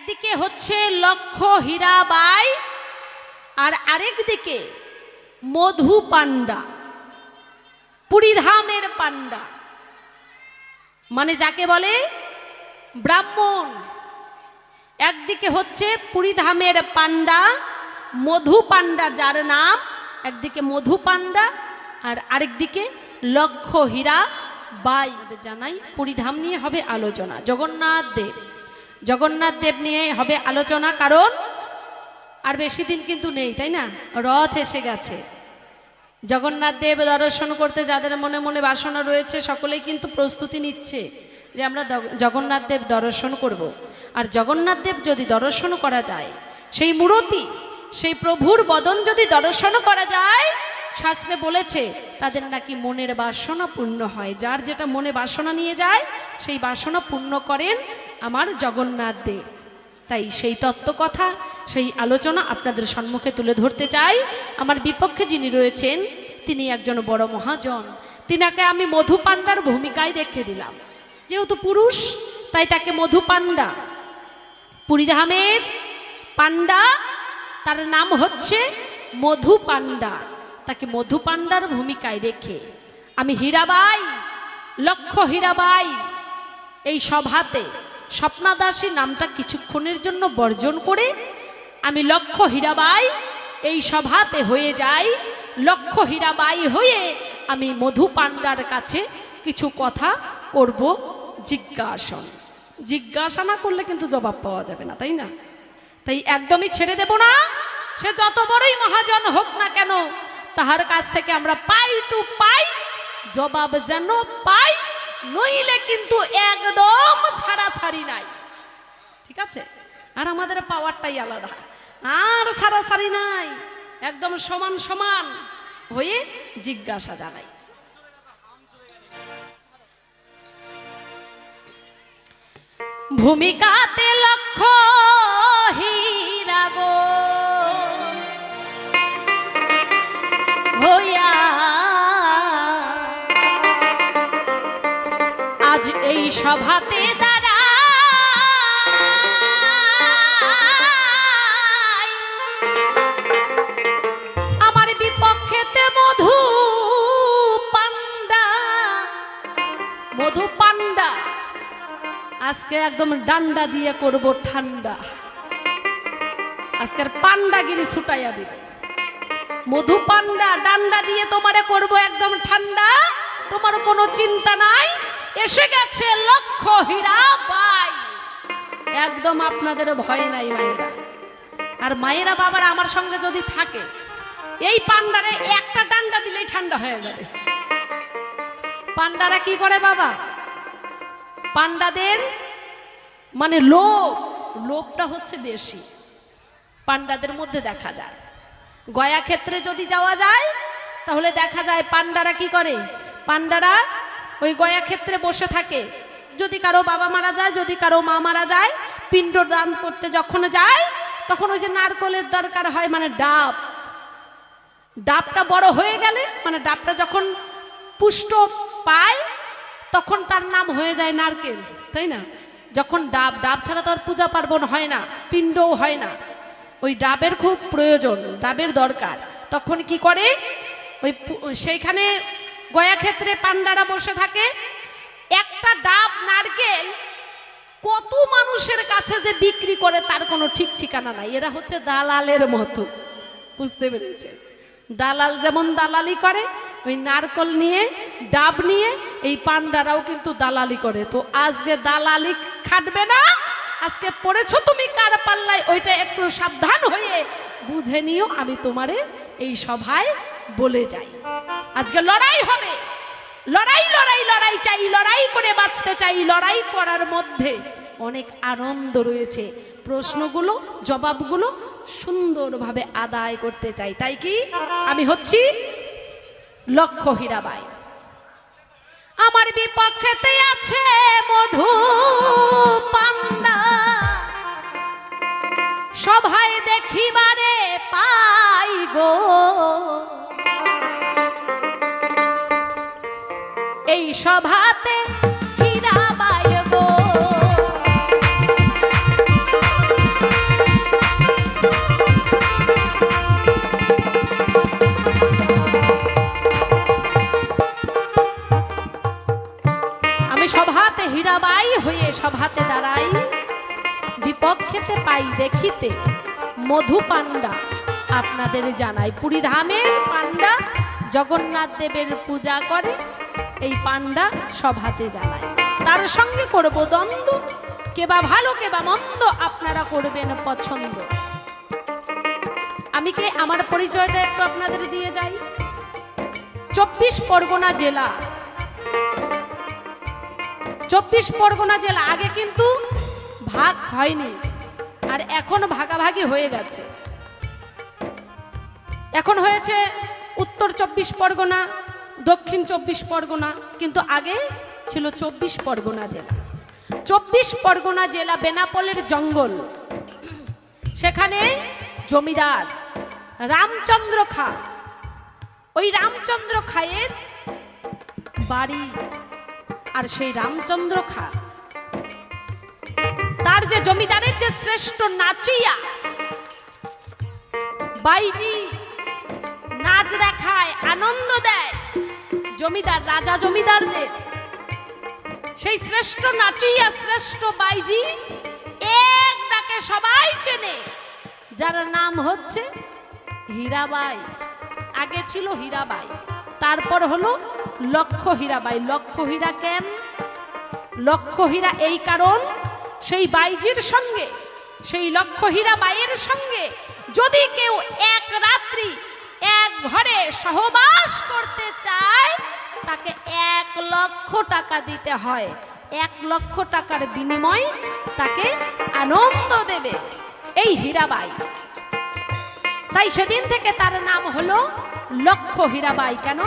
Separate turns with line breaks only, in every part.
একদিকে হচ্ছে লক্ষ্য হীরাবাই আর আরেক দিকে মধু পান্ডা, পুরীধামের পান্ডা, মানে যাকে বলে ব্রাহ্মণ। একদিকে হচ্ছে পুরীধামের পান্ডা, মধু পান্ডা যার নাম, একদিকে মধু পান্ডা আর আরেকদিকে লক্ষ্য হীরাবাই। জানাই পুরীধাম নিয়ে হবে আলোচনা, জগন্নাথ দেব নিয়ে হবে আলোচনা, কারণ আর বেশি দিন কিন্তু নেই, তাই না? রথ এসে গেছে। জগন্নাথ দেব দর্শন করতে যাদের মনে মনে বাসনা রয়েছে সকলেই কিন্তু প্রস্তুতি নিচ্ছে যে আমরা জগন্নাথ দেব দর্শন করব। আর জগন্নাথ দেব যদি দর্শন করা যায়, সেই মূর্তি, সেই প্রভুর বদন যদি দর্শন করা যায়, শাস্ত্রে বলেছে তাদের নাকি মনের বাসনা পূর্ণ হয়। যার যেটা মনে বাসনা নিয়ে যায় সেই বাসনা পূর্ণ করেন আমার জগন্নাথ দেব। তাই সেই তত্ত্ব কথা, সেই আলোচনা আপনাদের সম্মুখে তুলে ধরতে চাই। আমার বিপক্ষে যিনি রয়েছেন তিনি একজন বড় মহাজন। তিনাকে আমি মধু পান্ডার ভূমিকায় রেখে দিলাম, যেহেতু পুরুষ তাই তাকে মধু পান্ডা, পুরীধামের পান্ডা, তার নাম হচ্ছে মধু পান্ডা। তাকে মধু পান্ডার ভূমিকায় রেখে আমি হীরাবাই, লক্ষ্য হীরাবাই এই সভাতে স্বপ্নাদাসী নামটা কিছুক্ষণের জন্য বর্জন করে আমি লক্ষ্য হীরাবাই এই সভাতে হয়ে যাই। লক্ষ্য হীরাবাই হয়ে আমি মধু পান্ডার কাছে কিছু কথা করব জিজ্ঞাসা না করলে কিন্তু জবাব পাওয়া যাবে না, তাই না? তাই একদমই ছেড়ে দেব না, সে যত বড়ই মহাজন হোক না কেন, তাহার কাছ থেকে আমরা পাই টু পাই জবাব যেন পাই, নইলে কিন্তু একদম ছাড়াছাড়ি নাই, ঠিক আছে? আর আমাদের পাওয়ারটাই আলাদা, আর ছাড়াছাড়ি নাই, একদম সমান সমান হয়ে জিজ্ঞাসা জানাই। ভূমিকাতে লক্ষ্য হীরা গো হইয়া আজ এই সভাতে দাঁড়াই, আমার বিপক্ষেতে মধু পান্ডা আজকে একদম ডান্ডা দিয়ে করব ঠান্ডা, আজকের পান্ডাগিরি ছুটাইয়া দিব। মধু পান্ডা ডান্ডা দিয়ে তোমারে করব একদম ঠান্ডা, তোমার কোনো চিন্তা নাই, এসে গেছে লক্ষ্য হীরাবাই। একদম আপনাদের ভয় নাই মায়েরা। আর মায়েরা বাবারা আমার সঙ্গে যদি থাকে, এই পান্ডারে একটা ডান্ডা দিলেই ঠান্ডা হয়ে যাবে। পান্ডারা কি করে বাবা? পান্ডাদের মানে লোভটা হচ্ছে বেশি, পান্ডাদের মধ্যে দেখা যায়। গয়া ক্ষেত্রে যদি যাওয়া যায় তাহলে দেখা যায় পান্ডারা কি করে, পান্ডারা ওই গয়া ক্ষেত্রে বসে থাকে। যদি কারো বাবা মারা যায়, যদি কারো মা মারা যায়, পিণ্ড দান করতে যখন যায় তখন ওই যে নারকলের দরকার হয়, মানে ডাবটা বড় হয়ে গেলে, মানে ডাবটা যখন পুষ্ট পায় তখন তার নাম হয়ে যায় নারকেল, তাই না? যখন ডাব ছাড়া তো আর পূজা পার্বণ হয় না, পিণ্ডও হয় না, ওই ডাবের খুব প্রয়োজন, ডাবের দরকার। তখন কি করে, ওই সেইখানে গয়া ক্ষেত্রে পান্ডারা বসে থাকে। একটা ডাব নারকেল কত মানুষের কাছে যে বিক্রি করে তার কোনো ঠিক ঠিকানা নাই। এরা হচ্ছে দালালের মতো, বুঝতে পেরেছে? দালাল যেমন দালালি করে, ওই নারকল নিয়ে, ডাব নিয়ে এই পান্ডারাও কিন্তু দালালি করে। তো আজকে দালালি খাটবে না, আজকে পড়েছো তুমি কার পাল্লায়, ওইটা একটু সাবধান হয়ে বুঝে নিও। আমি তোমারে এই সভায় বলে যাই, আজকে লড়াই হবে, লড়াই চাই, লড়াই করে বাঁচতে চাই। লড়াই করার মধ্যে অনেক আনন্দ রয়েছে, প্রশ্নগুলো জবাবগুলো সুন্দরভাবে আদায় করতে চাই। তাই কি আমি হচ্ছি লক্ষ্য হীরাবাই, আমার বিপক্ষেতে আছে মধু পান্ডা, সভায় দেখিবারে পাই গো এই সভাতে হীরাবাই গো। যাই, বিপক্ষেতে পাই দেখিতে মধু পান্ডা আপনাদের জানাই। পুরী ধামের পান্ডা জগন্নাথ দেবের পূজা করে, এই পান্ডা সব হাতে জানায়। তার সঙ্গে করব দ্বন্দ্ব, কেবা ভালো কেবা মন্দ আপনারা করবেন পছন্দ। আমি কে, আমার পরিচয়টা একটু আপনাদের দিয়ে যাই। 24 পরগনা জেলা, 24 পরগনা জেলা আগে কিন্তু ভাগ হয়নি, আর এখন ভাগাভাগি হয়ে গেছে। এখন হয়েছে উত্তর 24 পরগনা, দক্ষিণ 24 পরগনা, কিন্তু আগে ছিল 24 পরগনা জেলা। 24 পরগনা জেলা বেনাপোলের জঙ্গল, সেখানে জমিদার রামচন্দ্র খা, ওই রামচন্দ্র খায়ের বাড়ি। আর সেই রামচন্দ্র খা তার যে জমিদারের যে শ্রেষ্ঠ নাচিয়া বাইজি নাচ দেখায়, আনন্দ দেয় জমিদার, রাজা জমিদারদের, সেই শ্রেষ্ঠ নাচিয়া শ্রেষ্ঠ বাইজি এক ডাকে সবাই চেনে, যার নাম হচ্ছে হীরাবাই। আগে ছিল হীরাবাই, তারপর হলো লক্ষ্য হীরাবাই। লক্ষ্য হীরা কেন? লক্ষ্য হীরা এই কারণ, সেই বাইজির সঙ্গে, সেই লক্ষ্য হীরাবাইয়ের সঙ্গে যদি কেউ এক রাত্রি এক ঘরে সহবাস করতে চায়, তাকে 1 লক্ষ টাকা দিতে হয়। 1 লক্ষ টাকার বিনিময়ে তাকে আনন্দ দেবে এই হীরাবাই। তাই সেদিন থেকে তার নাম হলো লক্ষ্য হীরাবাই। কেন?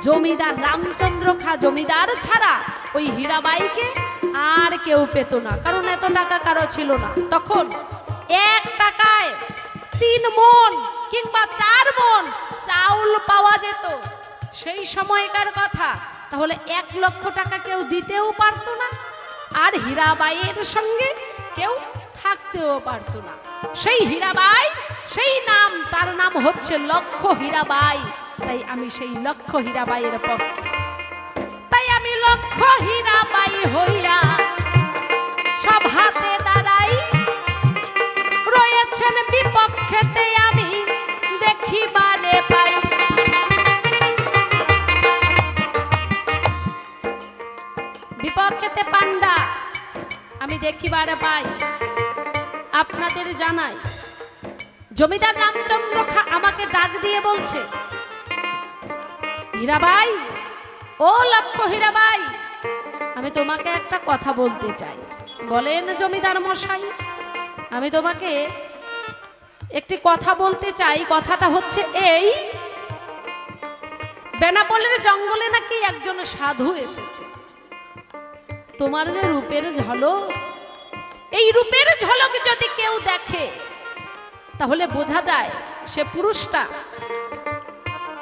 জমিদার রামচন্দ্র খা জমিদার ছাড়া ওই হীরাবাইকে আর কেউ পেত না, কারণ এত টাকা কারো ছিল না। তখন 1 টাকায় 3 মণ কিংবা 4 মণ চাউল পাওয়া যেত, সেই সময়কার কথা। তাহলে 1 লক্ষ টাকা কেউ দিতেও পারত না, আর হীরাবাইয়ের সঙ্গে কেউ থাকতেও পারত না। সেই হীরাবাই, সেই নাম, তার নাম হচ্ছে লক্ষ্য হীরাবাই। তাই আমি সেই লক্ষ্য হীরাবাইয়ের পক্ষে। তাই আমি লক্ষ্য হীরাবাই হইয়া সব হাতে দাঁড়াই, রয়েছেন বিপক্ষেতে আমি দেখিবারে পাই। বিপক্ষেতে পান্ডা আমি দেখিবারে পাই। আপনাদের জানাই, জমিদার রামচন্দ্র খা আমাকে ডাক দিয়ে বলছে, হীরাবাই, ও লক্ষ্য হীরাবাই, আমি তোমাকে একটা কথা বলতে চাই। বলেন জমিদার মশাই। আমি তোমাকে একটি কথা বলতে চাই। কথাটা হচ্ছে এই, বেনাপোলের জঙ্গলে নাকি একজন সাধু এসেছে। তোমার যে রূপের ঝলক, এই রূপের ঝলক যদি কেউ দেখে, তাহলে বোঝা যায় সে পুরুষটা,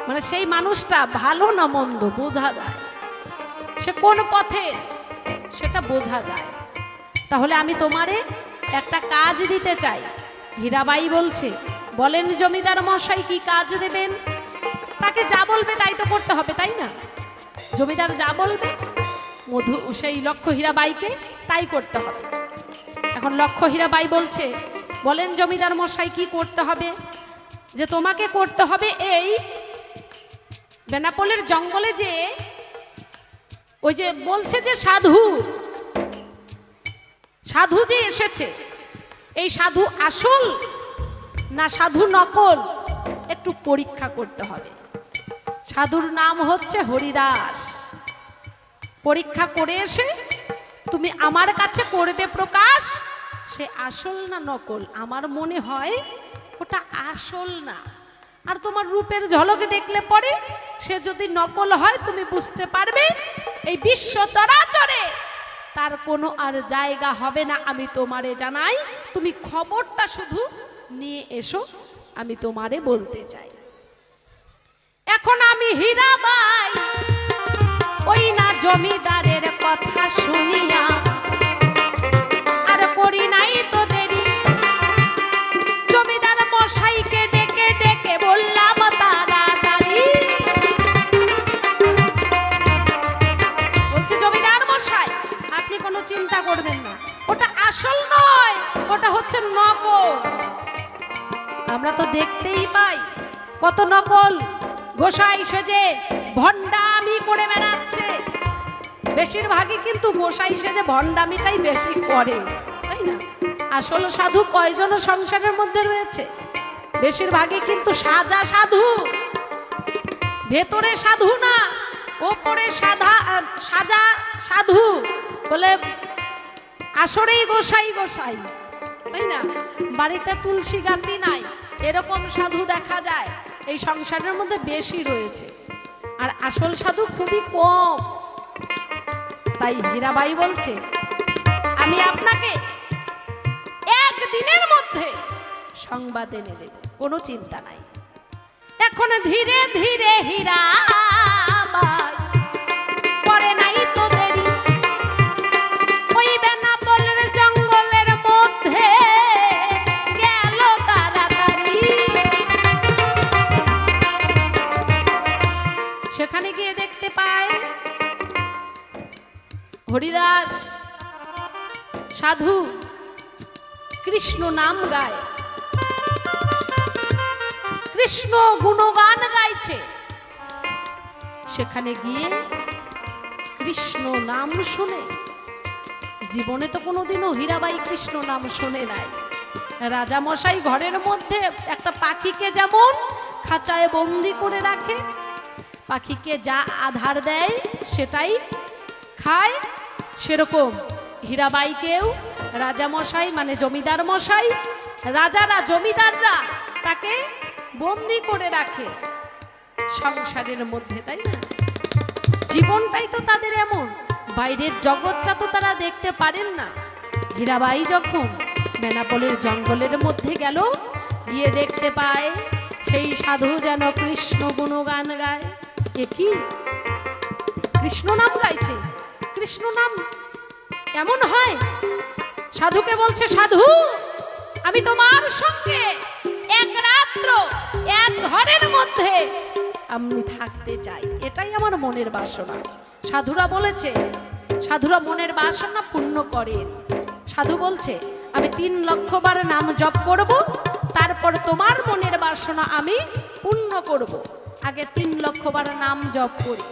মানে সেই মানুষটা ভালো না মন্দ বোঝা যায়, সে কোন পথে সেটা বোঝা যায়। তাহলে আমি তোমারে একটা কাজ দিতে চাই। হীরাবাই বলছে, বলেন জমিদার মশাই কি কাজ দেবেন? তাকে যা বলবে তাই তো করতে হবে, তাই না? জমিদার যা বলবে সেই লক্ষ্য হীরাবাইকে তাই করতে হবে। এখন লক্ষ্য হীরাবাই বলছে, বলেন জমিদার মশাই কি করতে হবে? যে তোমাকে করতে হবে এই বেনাপোলের জঙ্গলে যে ওই যে বলছে যে সাধু যে এসেছে, এই সাধু আসল না সাধু নকল একটু পরীক্ষা করতে হবে। সাধুর নাম হচ্ছে হরিদাস। পরীক্ষা করে এসে তুমি আমার কাছে করবে প্রকাশ, সে আসল না নকল। আমার মনে হয় ওটা আসল না, আর তোমার রূপের ঝলকে দেখলে পরে সে যদি নকল হয় তুমি বুঝতে পারবে এই বিশ্ব চরাচরে তার কোনো আর জায়গা হবে না। আমি তোমারে জানাই, তুমি খবরটা শুধু নিয়ে এসো, আমি তোমারে বলতে চাই। এখন আমি হীরাবাই ওই না জমিদারের কথা শুনিয়া আর করি নাই তো দেরি, জমিদার মশাইকে ডেকে ডেকে বললাম তাড়াতাড়ি। বলছি জমিদার মশাই, আপনি কোনো চিন্তা করবেন না, ওটা আসল নয়, ওটা হচ্ছে নকল। আমরা তো দেখতেই পাই কত নকল গোসাই সেজে ভণ্ডামি করে বেড়াচ্ছে। বেশিরভাগই কিন্তু গোসাই সেজে ভণ্ডামিটাই বেশি করে, তাই না? আসল সাধু কয়জন সংসারের মধ্যে রয়েছে? বেশিরভাগই কিন্তু সাজা সাধু, ভেতরে সাধু না, ওপরে সাজা সাধু বলে আসরেই গোসাই গোসাই, তাই না? বাড়িতে তুলসী গাছই নাই, এরকম সাধু দেখা যায় এই সংসারের মধ্যে বেশি রয়েছে, আর আসল সাধু খুবই কম। তাই হীরাবাই বলছে, আমি আপনাকে একদিনের মধ্যে সংবাদ এনে দেব, কোনো চিন্তা নাই। এখন ধীরে ধীরে হীরাবাই করে নাই তো দেরি, ওই বেনাপোলের জঙ্গলের মধ্যে গেল তাড়াতাড়ি। সেখানে গিয়ে দেখতে পায় হরিদাস সাধু কৃষ্ণ নাম গায়, কৃষ্ণ গুণগান গাইছে। সেখানে গিয়ে কৃষ্ণ নাম শুনে, জীবনে তো কোনোদিনও হীরাবাই কৃষ্ণ নাম শুনে নাই। রাজামশাই ঘরের মধ্যে একটা পাখিকে যেমন খাঁচায় বন্দি করে রাখে, পাখিকে যা আধার দেয় সেটাই খায়, সেরকম হীরাবাইকেও রাজামশাই মানে জমিদার মশাই, রাজারা জমিদাররা তাকে বন্দি করে রাখে সংসারের মধ্যে, তাই না? জীবনটাই তো তাদের এমন, বাইরের জগৎটা তো তারা দেখতে পারেন না। হীরাবাই যখন বেনাপোলের জঙ্গলের মধ্যে গেল, গিয়ে দেখতে পায় সেই সাধু যেন কৃষ্ণ গুণগান গায়। এ কি, কৃষ্ণ নাম গাইছে? কৃষ্ণ নাম এমন হয়? সাধুকে বলছে, সাধু আমি তোমার সঙ্গে এক রাত্র এক ঘরের মধ্যে আমি থাকতে চাই, এটাই আমার মনের বাসনা। সাধুরা বলেছে, সাধুরা মনের বাসনা পূর্ণ করেন। সাধু বলছে, আমি 3 লক্ষ বার নাম জপ করব, তারপর তোমার মনের বাসনা আমি পূর্ণ করব। আগে 3 লক্ষ বার নাম জপ করি।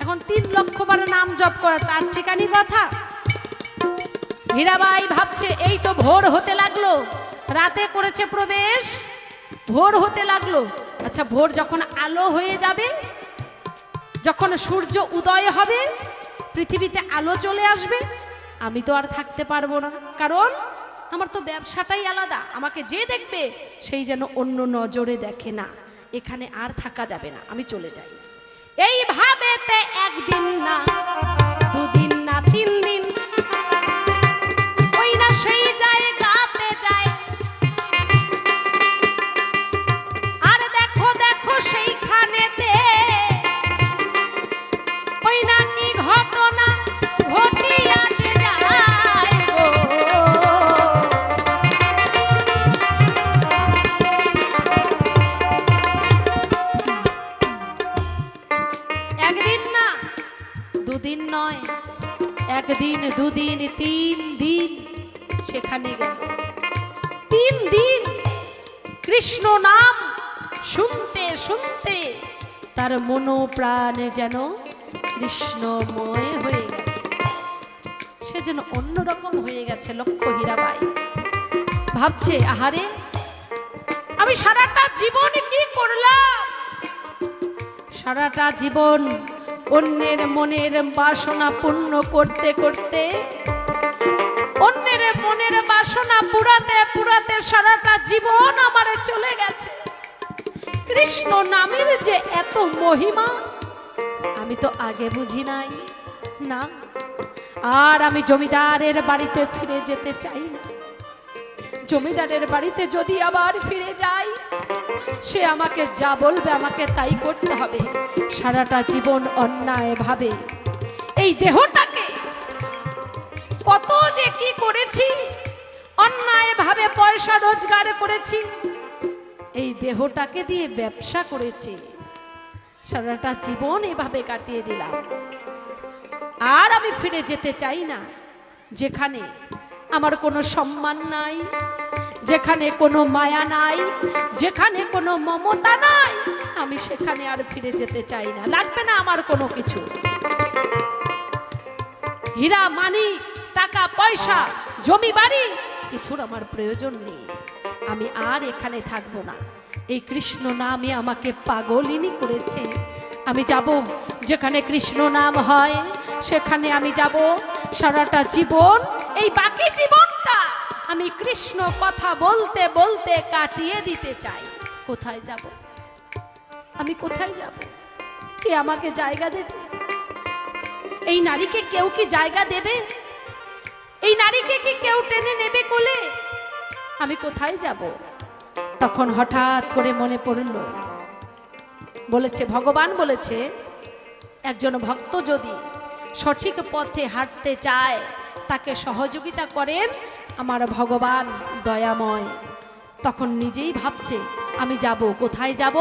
এখন 3 লক্ষ বার নাম জপ করা চার ঠিকানি কথা। হীরাবাই ভাবছে, এই তো ভোর হতে লাগলো, রাতে করেছে প্রবেশ, ভোর হতে লাগলো। আচ্ছা, ভোর যখন আলো হয়ে যাবে, যখন সূর্য উদয় হবে, পৃথিবীতে আলো চলে আসবে, আমি তো আর থাকতে পারবো না, কারণ আমার তো ব্যবসাটাই আলাদা। আমাকে যে দেখবে সেই যেন অন্য নজরে দেখে না, এখানে আর থাকা যাবে না, আমি চলে যাই। এইভাবেতে একদিন না, 2 দিন না, 3 দিন, ওই না সেই জায়গাতে যায়। আর দেখো দেখো সেইখানেতে ওই না কি ঘটনা ঘটিয়া যে যায় গো। একদিন না, 2 দিন নয়, 1 দিন, 2 দিন, 3 দিন সেখানে গেল। 3 দিন কৃষ্ণ নাম শুনতে শুনতে তার মনোপ্রাণ যেন কৃষ্ণময় হয়ে গেছে, সে যেন অন্যরকম হয়ে গেছে। লক্ষ্য হীরাবাই ভাবছে, আহারে আমি সারাটা জীবন কি করলাম? সারাটা জীবন অন্যের মনের বাসনা পূর্ণ করতে করতে, অন্যের মনের বাসনা পুরাতে পুরাতে সারাটা জীবন আমার চলে গেছে। কৃষ্ণ নামের যে এত মহিমা আমি তো আগে বুঝি নাই। না, আর আমি জমিদারের বাড়িতে ফিরে যেতে চাই না। জমিদারের বাড়িতে যদি আবার ফিরে যাই, সে আমাকে যা বলবে আমাকে তাই করতে হবে। সারাটা জীবন অন্যায় ভাবে এই দেহটাকে কত যে কি করেছি, অন্যায় ভাবে পয়সা রোজগার করেছি, এই দেহটাকে দিয়ে ব্যবসা করেছি, সারাটা জীবন এভাবে কাটিয়ে দিলাম। আর আমি ফিরে যেতে চাই না, যেখানে আমার কোনো সম্মান নাই, যেখানে কোনো মায়া নাই, যেখানে কোনো মমতা নাই, আমি সেখানে আর ফিরে যেতে চাই না। লাগবে না আমার কোনো কিছু। হীরা মানিক, টাকা পয়সা, জমি বাড়ি কিছুর আমার প্রয়োজন নেই। আমি আর এখানে থাকবো না। এই কৃষ্ণ নামে আমাকে পাগলিনী করেছে। আমি যাব যেখানে কৃষ্ণ নাম হয়, সেখানে আমি যাব। সারাটা জীবন, এই বাকি জীবনটা আমি কৃষ্ণ কথা বলতে বলতে কাটিয়ে দিতে চাই। কোথায় যাব? আমি কোথায় যাব? কে আমাকে জায়গা দেবে? এই নারীকে কেউ কি জায়গা দেবে? এই নারীকে কি কেউ টেনে নেবে কোলে? আমি কোথায় যাব? তখন হঠাৎ করে মনে পড়ল, বলেছে ভগবান বলেছে একজন ভক্ত যদি সঠিক পথে হাঁটতে চায় তাকে সহযোগিতা করেন আমার ভগবান দয়াময়। তখন নিজেই ভাবছে আমি যাব। কোথায় যাব?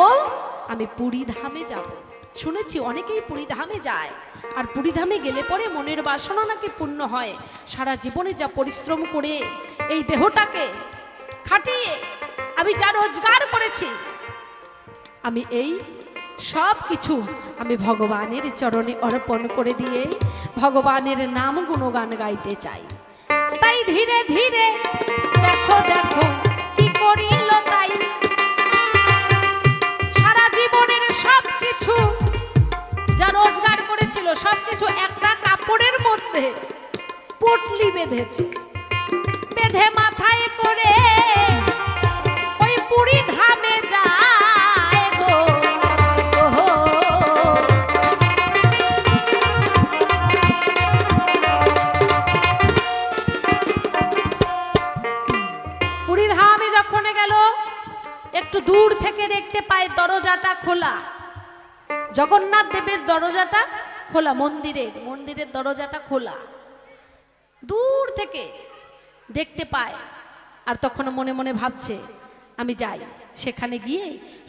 আমি পুরী ধামে যাব। শুনেছি অনেকেই পুরী ধামে যায়, আর পুরী ধামে গেলে পরে মনের বাসনা নাকি পূর্ণ হয়। সারা জীবনে যা পরিশ্রম করে এই দেহটাকে খাটিয়ে আমি যা রোজগার করেছি, আমি এই সব কিছু আমি ভগবানের চরণে অর্পণ করে দিয়ে ভগবানের নাম গুণগান গাইতে চাই। তাই ধীরে ধীরে দেখো দেখো কি করিল তাই, সারা জীবনের সব কিছু যা রোজগার করেছিল সব কিছু একটা কাপড়ের মধ্যে পটলি বেঁধেছে, বেঁধে মাথায় করে ওই পুরী ধামে যায় গো। পুরী ধামে যখন গেল একটু দূর থেকে দেখতে পায় দরজাটা খোলা। জগন্নাথ দেবের দরজাটা খোলা, মন্দিরের দরজাটা খোলা, দূর থেকে দেখতে পায়। আর তখন মনে মনে ভাবছে আমি যাই, সেখানে গিয়ে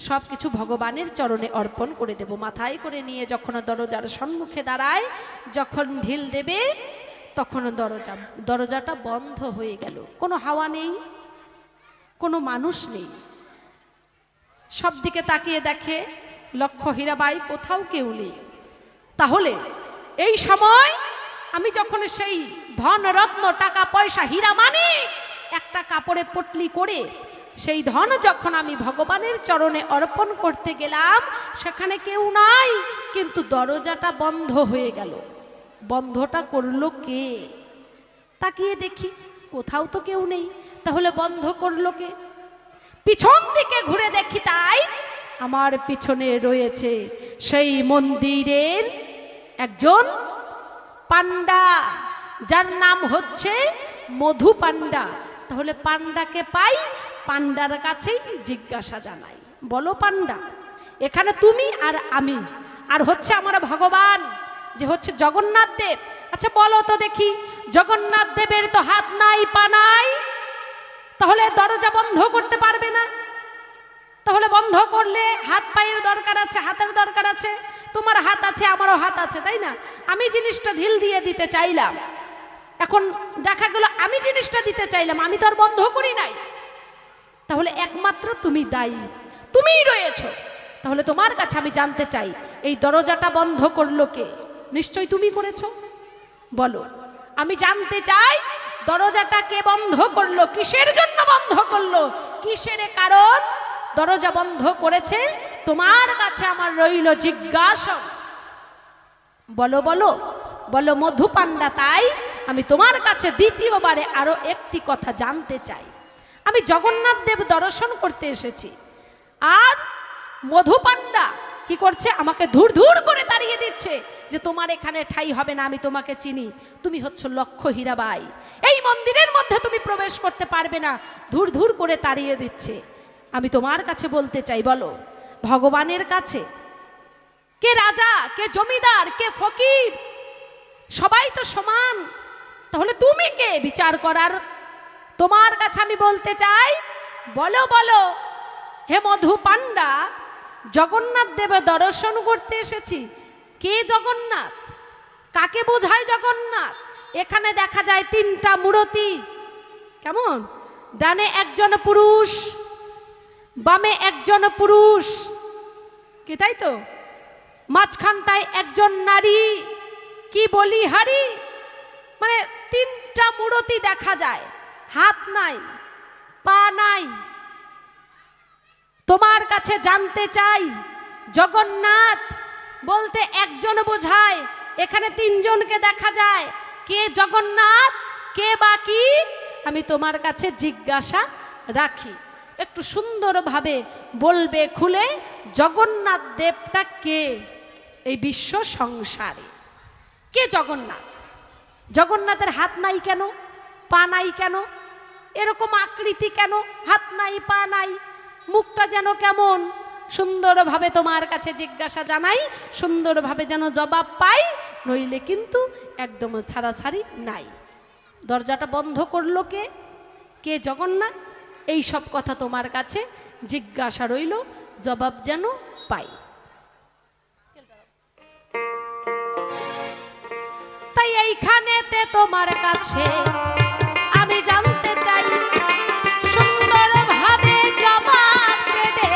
সব কিছু ভগবানের চরণে অর্পণ করে দেব। মাথায় করে নিয়ে যখন দরজার সম্মুখে দাঁড়ায়, যখন ঢিল দেবে তখন দরজাটা বন্ধ হয়ে গেল। কোনো হাওয়া নেই, কোনো মানুষ নেই। সব দিকে তাকিয়ে দেখে লক্ষ্য হীরাবাই, কোথাও কেউ নেই। তাহলে এই সময় আমি যখন সেই ধন রত্ন টাকা পয়সা হীরা মানিক একটা কাপড়ে পটলি করে সেই ধন যখন আমি ভগবানের চরণে অর্পণ করতে গেলাম, সেখানে কেউ নাই, কিন্তু দরজাটা বন্ধ হয়ে গেল। বন্ধটা করলো কে? তাকিয়ে দেখি কোথাও তো কেউ নেই, তাহলে বন্ধ করলো কে? পিছন দিকে ঘুরে দেখি, তাই আমার পিছনে রয়েছে সেই মন্দিরের একজন পান্ডা, যার নাম হচ্ছে মধু পান্ডা। তাহলে পান্ডাকে পাই, পান্ডার কাছেই জিজ্ঞাসা জানাই, বলো পান্ডা, এখানে তুমি আর আমি আর হচ্ছে আমার ভগবান যে হচ্ছে জগন্নাথ দেব, আচ্ছা বলো তো দেখি, জগন্নাথ দেবের তো হাত নাই পা নাই, তাহলে দরজা বন্ধ করতে পারবে না। তাহলে বন্ধ করলে হাত পায়ের দরকার আছে, হাতের দরকার আছে। তোমার হাত আছে, আমারও হাত আছে, তাই না? আমি জিনিসটা ঢিল দিয়ে দিতে চাইলাম, এখন দেখা গেল আমি জিনিসটা দিতে চাইলাম, আমি তো আর বন্ধ করি নাই। তাহলে একমাত্র তুমি দায়ী, তুমিই রয়েছ। তাহলে তোমার কাছে আমি জানতে চাই, এই দরজাটা বন্ধ করলো কে? নিশ্চয়ই তুমি করেছ, বলো। আমি জানতে চাই দরজাটা কে বন্ধ করলো, কিসের জন্য বন্ধ করলো, কিসের কারণ দরজা বন্ধ করেছে? তোমার কাছে আমার রইল জিজ্ঞাসা, বলো বলো বলো মধু পান্ডা। তাই আমি তোমার কাছে দ্বিতীয়বারে আরো একটি কথা জানতে চাই। আমি জগন্নাথ দেব দর্শন করতে এসেছি, আর মধু পান্ডা কি করছে? আমাকে ধুর ধুর করে তাড়িয়ে দিচ্ছে যে তোমার এখানে ঠাই হবে না, আমি তোমাকে চিনি, তুমি হচ্ছ লক্ষ্য হীরাবাই, এই মন্দিরের মধ্যে তুমি প্রবেশ করতে পারবে না, ধুর ধুর করে তাড়িয়ে দিচ্ছে। আমি তোমার কাছে বলতে চাই, বলো ভগবানের কাছে কে রাজা, কে জমিদার, কে ফকির? সবাই তো সমান, তাহলে তুমি কে বিচার করার? তোমার কাছে আমি বলতে চাই, বলো বলো হে মধু পান্ডা, জগন্নাথ দেবের দর্শন করতে এসেছি। কে জগন্নাথ? কাকে বোঝায় জগন্নাথ? এখানে দেখা যায় তিনটা মূর্তি, কেমন? ডানে একজন পুরুষ, বামে একজন পুরুষ, কি তাই তো? মাঝখানটায় একজন নারী, কি বলি হারি, মানে তিনটা মূর্তি দেখা যায়, হাত নাই, পা নাই। তোমার কাছে জানতে চাই, জগন্নাথ বলতে একজন বোঝায়, এখানে তিনজনকে দেখা যায়, কে জগন্নাথ, কে বাকি? আমি তোমার কাছে জিজ্ঞাসা রাখি, একটু সুন্দরভাবে বলবে খুলে, জগন্নাথ দেবটা কে এই বিশ্ব সংসারে? কে জগন্নাথ? জগন্নাথের হাত নাই কেন, পা নাই কেন, এরকম আকৃতি কেন, হাত নাই পা নাই, মুখটা যেন কেমন? সুন্দরভাবে তোমার কাছে জিজ্ঞাসা জানাই, সুন্দরভাবে যেন জবাব পাই, নইলে কিন্তু একদম ছাড়াছাড়ি নাই। দরজাটা বন্ধ করলো কে? কে জগন্নাথ? এই সব কথা তোমার কাছে জিজ্ঞাসা রইল, জবাব যেন পাই। তাই এইখানেতে তোমার কাছে আমি জানতে চাই, সুন্দরভাবে জবাব দেবে,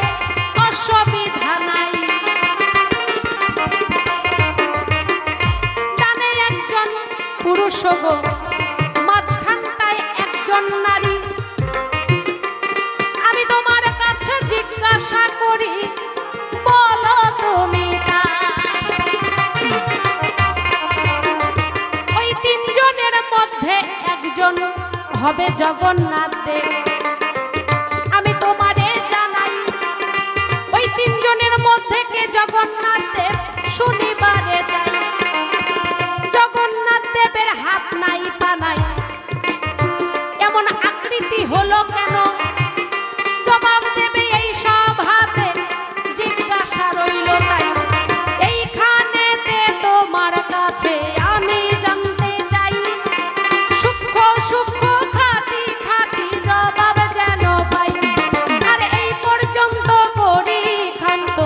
অসুবিধা নাই। ডানে একজন পুরুষ গো, মাঝখানটায় একজন নারী। আমি তোমার কাছে জিজ্ঞাসা করি, বলো তুমি ওই তিনজনের মধ্যে একজন হবে জগন্নাথ দেব? আমি তোমারে জানাই, ওই তিনজনের মধ্যে কে জগন্নাথ দেব? শুনিবারে যাই। জগন্নাথ দেবের হাত নাই, পা নাই, এমন আকৃতি হলো কেন? জবাব দেবে এই সব হাতে, জিজ্ঞাসা রইল তাই। এইখানেতে তোমার কাছে আমি জানতে চাই, সূক্ষ্ম সূক্ষ্ম খাঁটি খাঁটি জবাব যেন পাই। আর এই পর্যন্ত করি ক্ষান্ত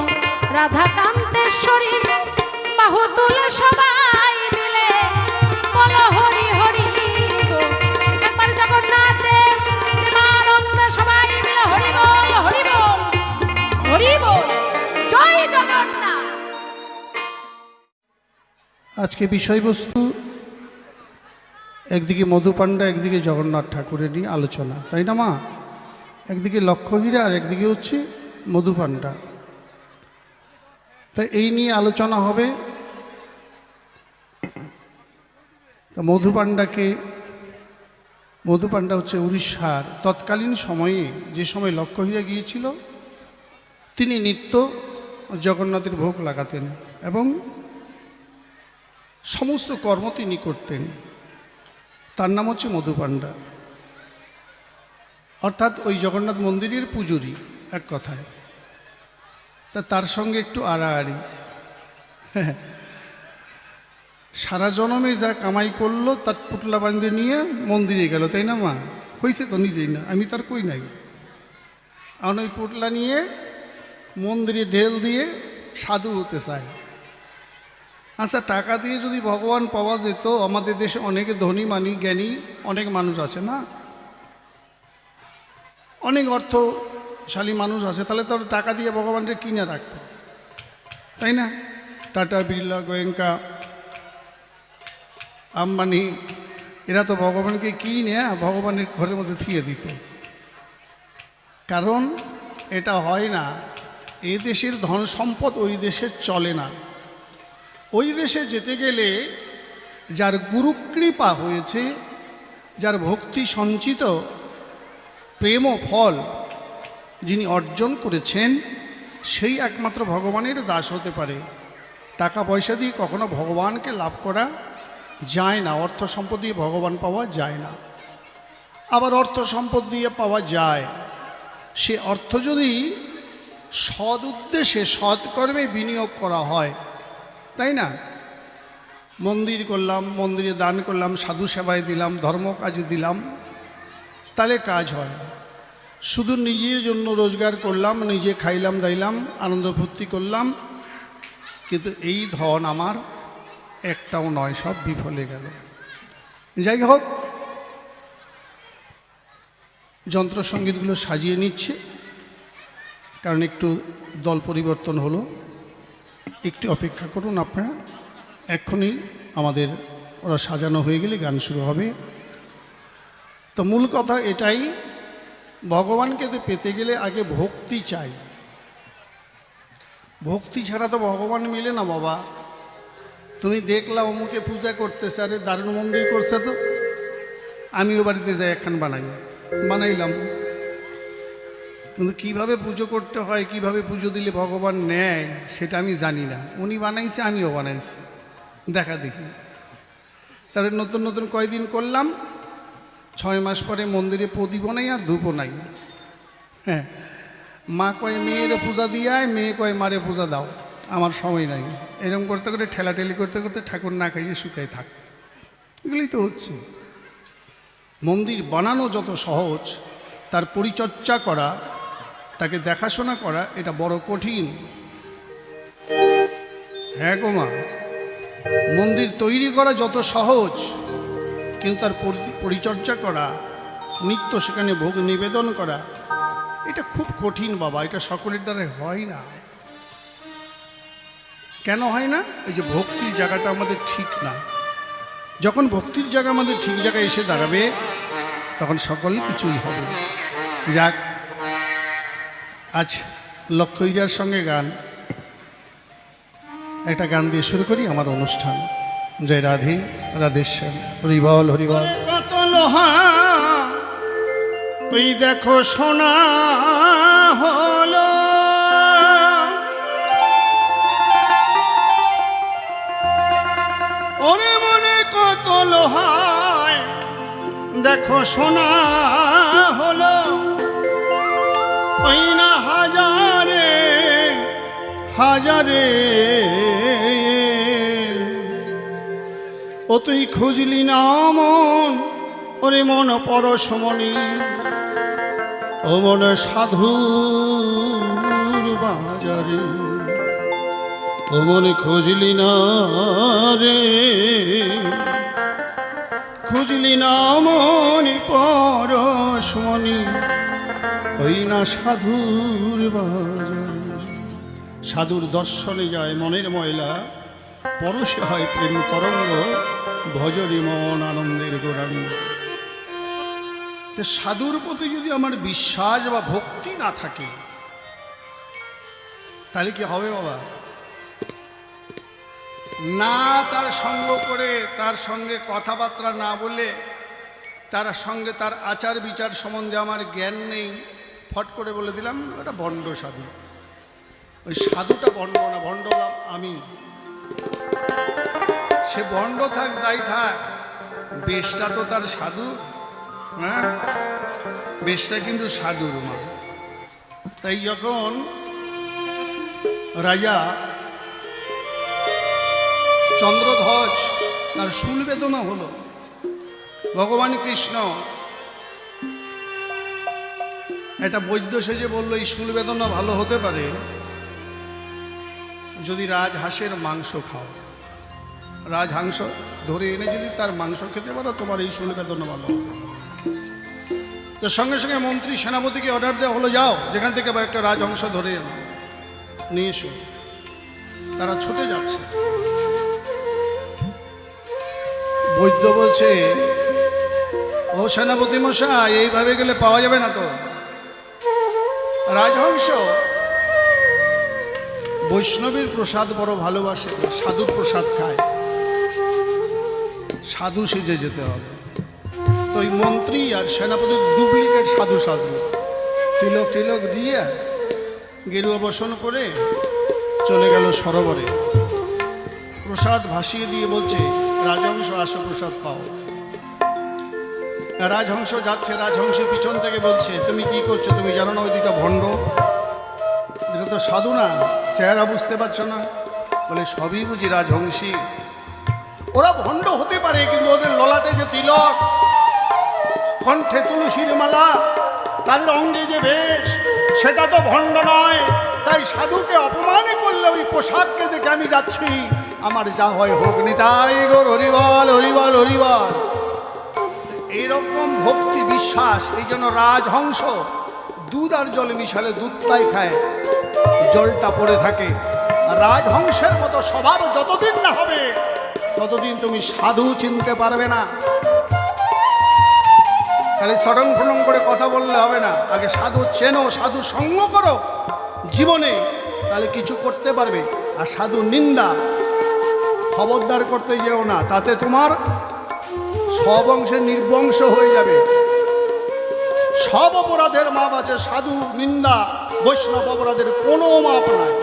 রাধাকান্তেশ্বরী, বাহু তুলে সবাই মিলে বলো হরি হরি গো। একবার জগন্নাথ দেব আনন্দ সবাই মিলে হরি বল, হরি বল, হরি বল, জয় জগন্নাথ।
আজকে বিষয়বস্তু একদিকে মধু পাণ্ডা, একদিকে জগন্নাথ ঠাকুরের নিয়ে আলোচনা, তাই না মা? একদিকে লক্ষ্যহীরা আর একদিকে হচ্ছে মধু পাণ্ডা। তাই এই নিয়ে আলোচনা হবে। মধু পাণ্ডা হচ্ছে উড়িষ্যার তৎকালীন সময়ে, যে সময় লক্ষ্যহীরা গিয়েছিল, তিনি নিত্য জগন্নাথের ভোগ লাগাতেন এবং সমস্ত কর্ম তিনি করতেন। তার নাম হচ্ছে মধু পাণ্ডা, অর্থাৎ ওই জগন্নাথ মন্দিরের পূজারী এক কথায়। তার সঙ্গে একটু আড়াআড়ি। সারা জনমে যা কামাই করলো তার পুটলা বাঁধে নিয়ে মন্দিরে গেল, তাই না মা? হয়েছে তো নিজেই না, আমি তার কই নাই। এখন ওই পুটলা নিয়ে মন্দিরে ঢেল দিয়ে সাধু হতে চায়। আচ্ছা, টাকা দিয়ে যদি ভগবান পাওয়া যেত, আমাদের দেশে অনেকে ধনী মানি জ্ঞানী অনেক মানুষ আছে না, অনেক অর্থশালী মানুষ আছে, তাহলে তার টাকা দিয়ে ভগবানকে কিনে রাখত, তাই না? টাটা, বিড়লা, গোয়েঙ্কা, আম্বানি, এরা তো ভগবানকে কিনে ভগবানের ঘরের মধ্যে থিয়ে দিত। কারণ এটা হয় না, এ দেশের ধন সম্পদ ওই দেশে চলে না। ওই দেশে যেতে গেলে যার গুরুকৃপা হয়েছে, যার ভক্তি সঞ্চিত প্রেম ও ফল যিনি অর্জন করেছেন, সেই একমাত্র ভগবানের দাস হতে পারে। টাকা পয়সা দিয়ে কখনো ভগবানকে লাভ করা যায় না, অর্থ সম্পদ দিয়ে ভগবান পাওয়া যায় না। আবার অর্থ সম্পদ দিয়ে পাওয়া যায়, সে অর্থ যদি সৎ উদ্দেশ্যে সৎকর্মে বিনিয়োগ করা হয়, তাই না? মন্দির করলাম, মন্দিরে দান করলাম, সাধু সেবায় দিলাম, ধর্ম কাজে দিলাম, তাহলে কাজ হয়। শুধু নিজের জন্য রোজগার করলাম, নিজে খাইলাম দাইলাম, আনন্দ ফুর্তি করলাম, কিন্তু এই ধন আমার একটাও নয়, সব বিফলে গেল। যাই হোক, যন্ত্রসঙ্গীতগুলো সাজিয়ে নিচ্ছে, কারণ একটু দল পরিবর্তন হলো। একটু অপেক্ষা করুন আপনারা, এক্ষুনি আমাদের ওরা সাজানো হয়ে গেলে গান শুরু হবে। তো মূল কথা এটাই, ভগবানকে তো পেতে গেলে আগে ভক্তি চাই। ভক্তি ছাড়া তো ভগবান মিলে না বাবা। তুমি দেখলা অমুকে পূজা করতেছে, আরে দারুণ মন্দির করছে, তো আমিও বাড়িতে যাই একখান বানাইলাম, কিন্তু কিভাবে পুজো করতে হয়, কিভাবে পুজো দিলে ভগবান নেয় সেটা আমি জানি না। উনি বানাইছে, আমিও বানাইছি, দেখা দেখি। তাহলে নতুন নতুন কয়দিন করলাম, 6 মাস পরে মন্দিরে প্রদীপও নাই আর ধূপও নাই। হ্যাঁ, মা কয় মেয়ের পূজা দিয়ায়, মেয়ে কয় মারে পূজা দাও, আমার সময় নাই। এরকম করতে করতে ঠেলাঠেলি করতে করতে ঠাকুর না খাইয়ে শুকাই থাক। এগুলোই তো হচ্ছে। মন্দির বানানো যত সহজ, তার পরিচর্যা করা, তাকে দেখাশোনা করা, এটা বড় কঠিন। হ্যাঁ গো মা, মন্দির তৈরি করা যত সহজ, কিন্তু তার পরিচর্যা করা, নিত্য সেখানে ভোগ নিবেদন করা, এটা খুব কঠিন বাবা। এটা সকলের দ্বারা হয় না। কেন হয় না? এই যে ভক্তির জায়গাটা আমাদের ঠিক না। যখন ভক্তির জায়গা আমাদের ঠিক জায়গায় এসে দাঁড়াবে, তখন সকল কিছুই হবে। যাক, আজ লক্ষ্মীজার সঙ্গে গান, একটা গান দিয়ে শুরু করি আমার অনুষ্ঠান। জয় রাধে রাধেশ্যাম, হরিবল হরিবল। কত লোহা তুই দেখো সোনা হলো, ওরে মনে কত লোহায় দেখো সোনা হলো, ওই না হাজারে হাজারে। ও তুই খুঁজলি না মন, ওরে মন পরশমণি, ও মন সাধুর বাজারে। ও মনে খুঁজলি না রে, খুঁজলি না মনি পরশমণি, ওই না সাধুর বাজারে। সাধুর দর্শনে যায় মনের ময়লা, পরশে হয় প্রেম তরঙ্গ, ভজরি মন আনন্দের গৌরাঙ্গ। সাধুর প্রতি যদি আমার বিশ্বাস বা ভক্তি না থাকে, তাহলে কি হবে বাবা? না তার সঙ্গ করে, তার সঙ্গে কথাবার্তা না বলে, তার সঙ্গে তার আচার বিচার সম্বন্ধে আমার জ্ঞান নেই, ফট করে বলে দিলাম এটা ভণ্ড সাধু। ওই সাধুটা ভণ্ড না, ভণ্ড হলাম আমি। সে ভণ্ড থাক যাই থাক, বেশটা তো তার সাধু। হ্যাঁ, বেশটা কিন্তু সাধুর মা। তাই যখন রাজা চন্দ্রধ্বজ তার শূল বেদনা হলো, ভগবান কৃষ্ণ একটা বৈদ্য সেজে বলল, এই শূল বেদনা ভালো হতে পারে যদি রাজহাঁসের মাংস খাও। রাজহাঁস ধরে এনে যদি তার মাংস খেতে পারো, তোমার এই শূল বেদনা ভালো হবে। তো সঙ্গে সঙ্গে মন্ত্রী সেনাপতিকে অর্ডার দেওয়া হলো, যাও যেখান থেকে বা একটা রাজহংস ধরে এনো, নিয়ে এসো। তারা ছুটে যাচ্ছে। বৈদ্য বলছে, ও সেনাপতি মশাই, এইভাবে গেলে পাওয়া যাবে না তো। রাজহংস বৈষ্ণবের প্রসাদ বড় ভালোবাসে, সাধুর প্রসাদ খায়, সাধু সেজে যেতে হবে। তো ওই মন্ত্রী আর সেনাপতির ডুপ্লিকেট সাধু সাজলো, তিলক টিলক দিয়ে গেরুয়া বসন করে চলে গেল সরোবরে। প্রসাদ ভাসিয়ে দিয়ে বলছে, রাজহংস আসো প্রসাদ পাও। রাজহংস যাচ্ছে, রাজহংসের পিছন থেকে বলছে, তুমি কি করছো? তুমি জানো না ওই দুটা ভণ্ড? এটা তো সাধু না, চেহারা বুঝতে পারছো না? বলে সবই বুঝি রাজহংসী। ওরা ভণ্ড হতে পারে, কিন্তু ওদের ললাটে যে তিলক, কণ্ঠে তুলসীর মালা, তাদের অঙ্গে যে বেশ, সেটা তো ভণ্ড নয়। তাই সাধুকে অপমানে করলে ওই পোশাককে দেখে আমি যাচ্ছি, আমার যা হয় হোক, নিতাই গৌর হরিবল হরিবল হরিবল। এইরকম ভক্তি বিশ্বাস। এই জন্য রাজহংস দুধ আর জলে মিশালে দুধটাই খায়, জলটা পড়ে থাকে। রাজহংসের মতো স্বভাব যতদিন না হবে ততদিন তুমি সাধু চিনতে পারবে না। খালি সরং ফরং করে কথা বললে হবে না, আগে সাধু চেনো, সাধু সঙ্গ করো জীবনে, তাহলে কিছু করতে পারবে। আর সাধু নিন্দা খবরদার করতে যেও না, তাতে তোমার সব অংশে নির্বংশ হয়ে যাবে। সব অপরাধের মাপ আছে, সাধু নিন্দা বৈষ্ণব অপরাধের কোনো মাপ নাই,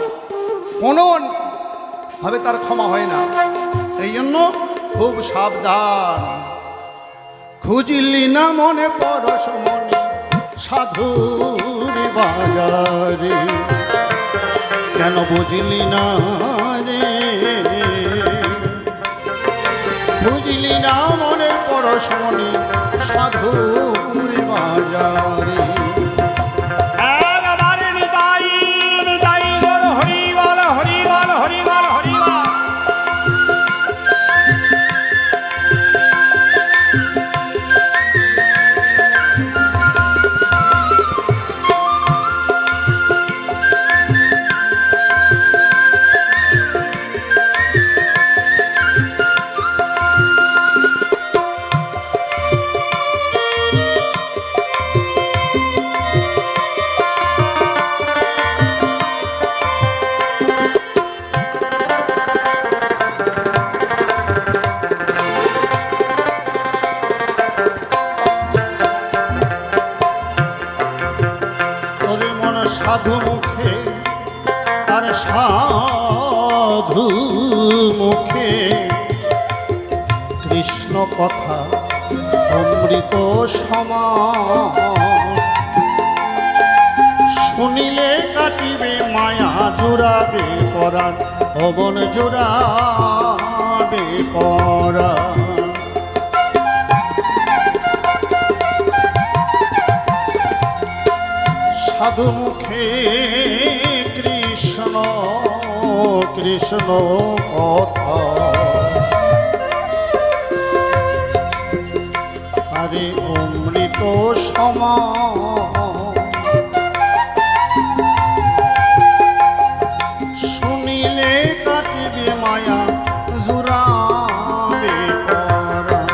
কোনো ভাবে তার ক্ষমা হয় না। এই জন্য খুব সাবধান। খুঁজলি না মনে পরশমণি সাধুর বাজারে, কেন বুঝলি না রে, বুঝলি না মনে পরশমণি সাধুর বাজারে।
একবারে নিতাই নিতাই গৌর হরি বল হরি বল হরি বল হরি বল।
সাধু মুখে আর সাধু মুখে কৃষ্ণ কথা অমৃত সমান, শুনিলে কাটিবে মায়া জুড়াবে পরাণ, অবন জুড়াবে পরাণ। সাধু মুখে কৃষ্ণ কৃষ্ণ কথা, আরে অমৃত সমান, শুনিলে কাটিবে মায়া জুড়াবে পরাণ।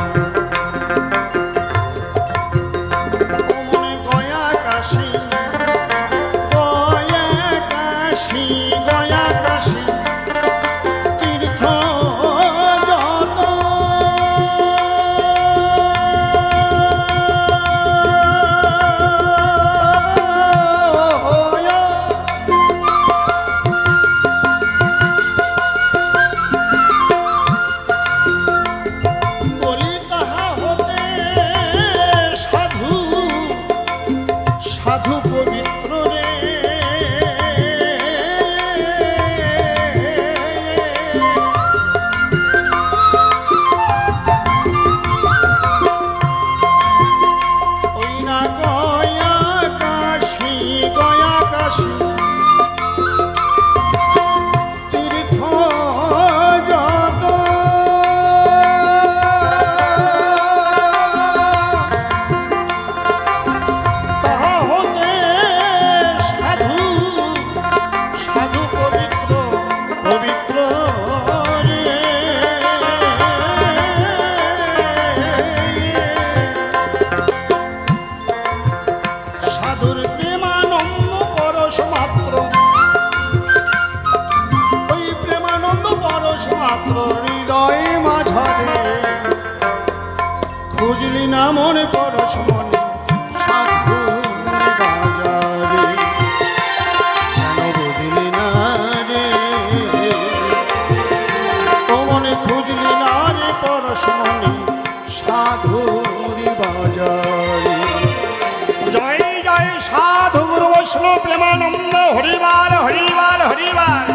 মনে গয়া কাশী তীর্থ যত, বলি তাহা হতে সাধু সাধু পবিত্র রে। ওই না গয়া কাশী গয়া কাশী তীর্থ যত, তাহা হতে সাধু সাধু পবিত্র পবিত্র রে। সাধুর প্রেমানন্দ পরশ মাত্র, ওই প্রেমানন্দ পরশ মাত্র হৃদয় মাঝারে, খুঁজলি না মনে পরশ মনে সাধুর বাজারে, কেন বুঝলি না রে, ও মনে খুঁজলি না রে পরশ মনে সাধুর বাজারে।
জয় জয় সাধু গুরু বৈষ্ণব প্রেমানন্দ হরিবাল হরিবাল হরিবাল।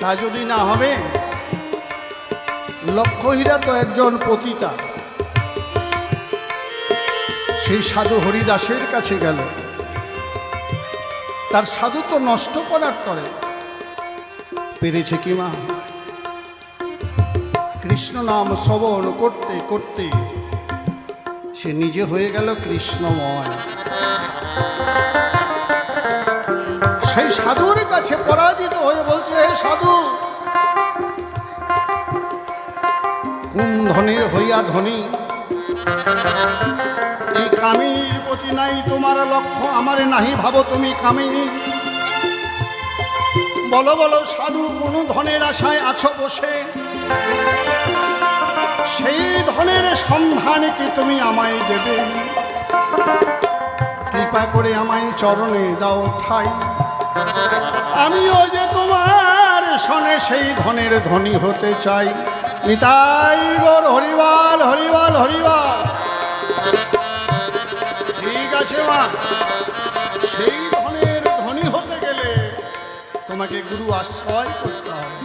তা যদি না হবে, লক্ষহীরা তো একজন পতিতা, সেই সাধু হরিদাসের কাছে গেল, তার সাধুত্ব নষ্ট করার তরে পেরেছে কি মা? কৃষ্ণ নাম শ্রবণ করতে করতে সে নিজে হয়ে গেল কৃষ্ণময়। সেই সাধুর কাছে পরাজিত হয়ে বলছে, হে সাধু, কোন ধনের হইয়া ধনী, এই কামিনীর প্রতি নাই তোমার লক্ষ্য, আমারে নাহি ভাবো তুমি কামিনী। বলো বলো সাধু, কোন ধনের আশায় আছো বসে, সেই ধনের সন্ধান কি তুমি আমায় দেবে? কৃপা করে আমায় চরণে দাও ঠাই, আমিও যে তোমার শোনে সেই ধনের ধনী হতে চাই। নিতাই গৌর হরিবাল হরিবাল হরিবাল। ঠিক আছে মা, সেই ধনের ধনী হতে গেলে তোমাকে গুরু আশ্রয় করতে হবে।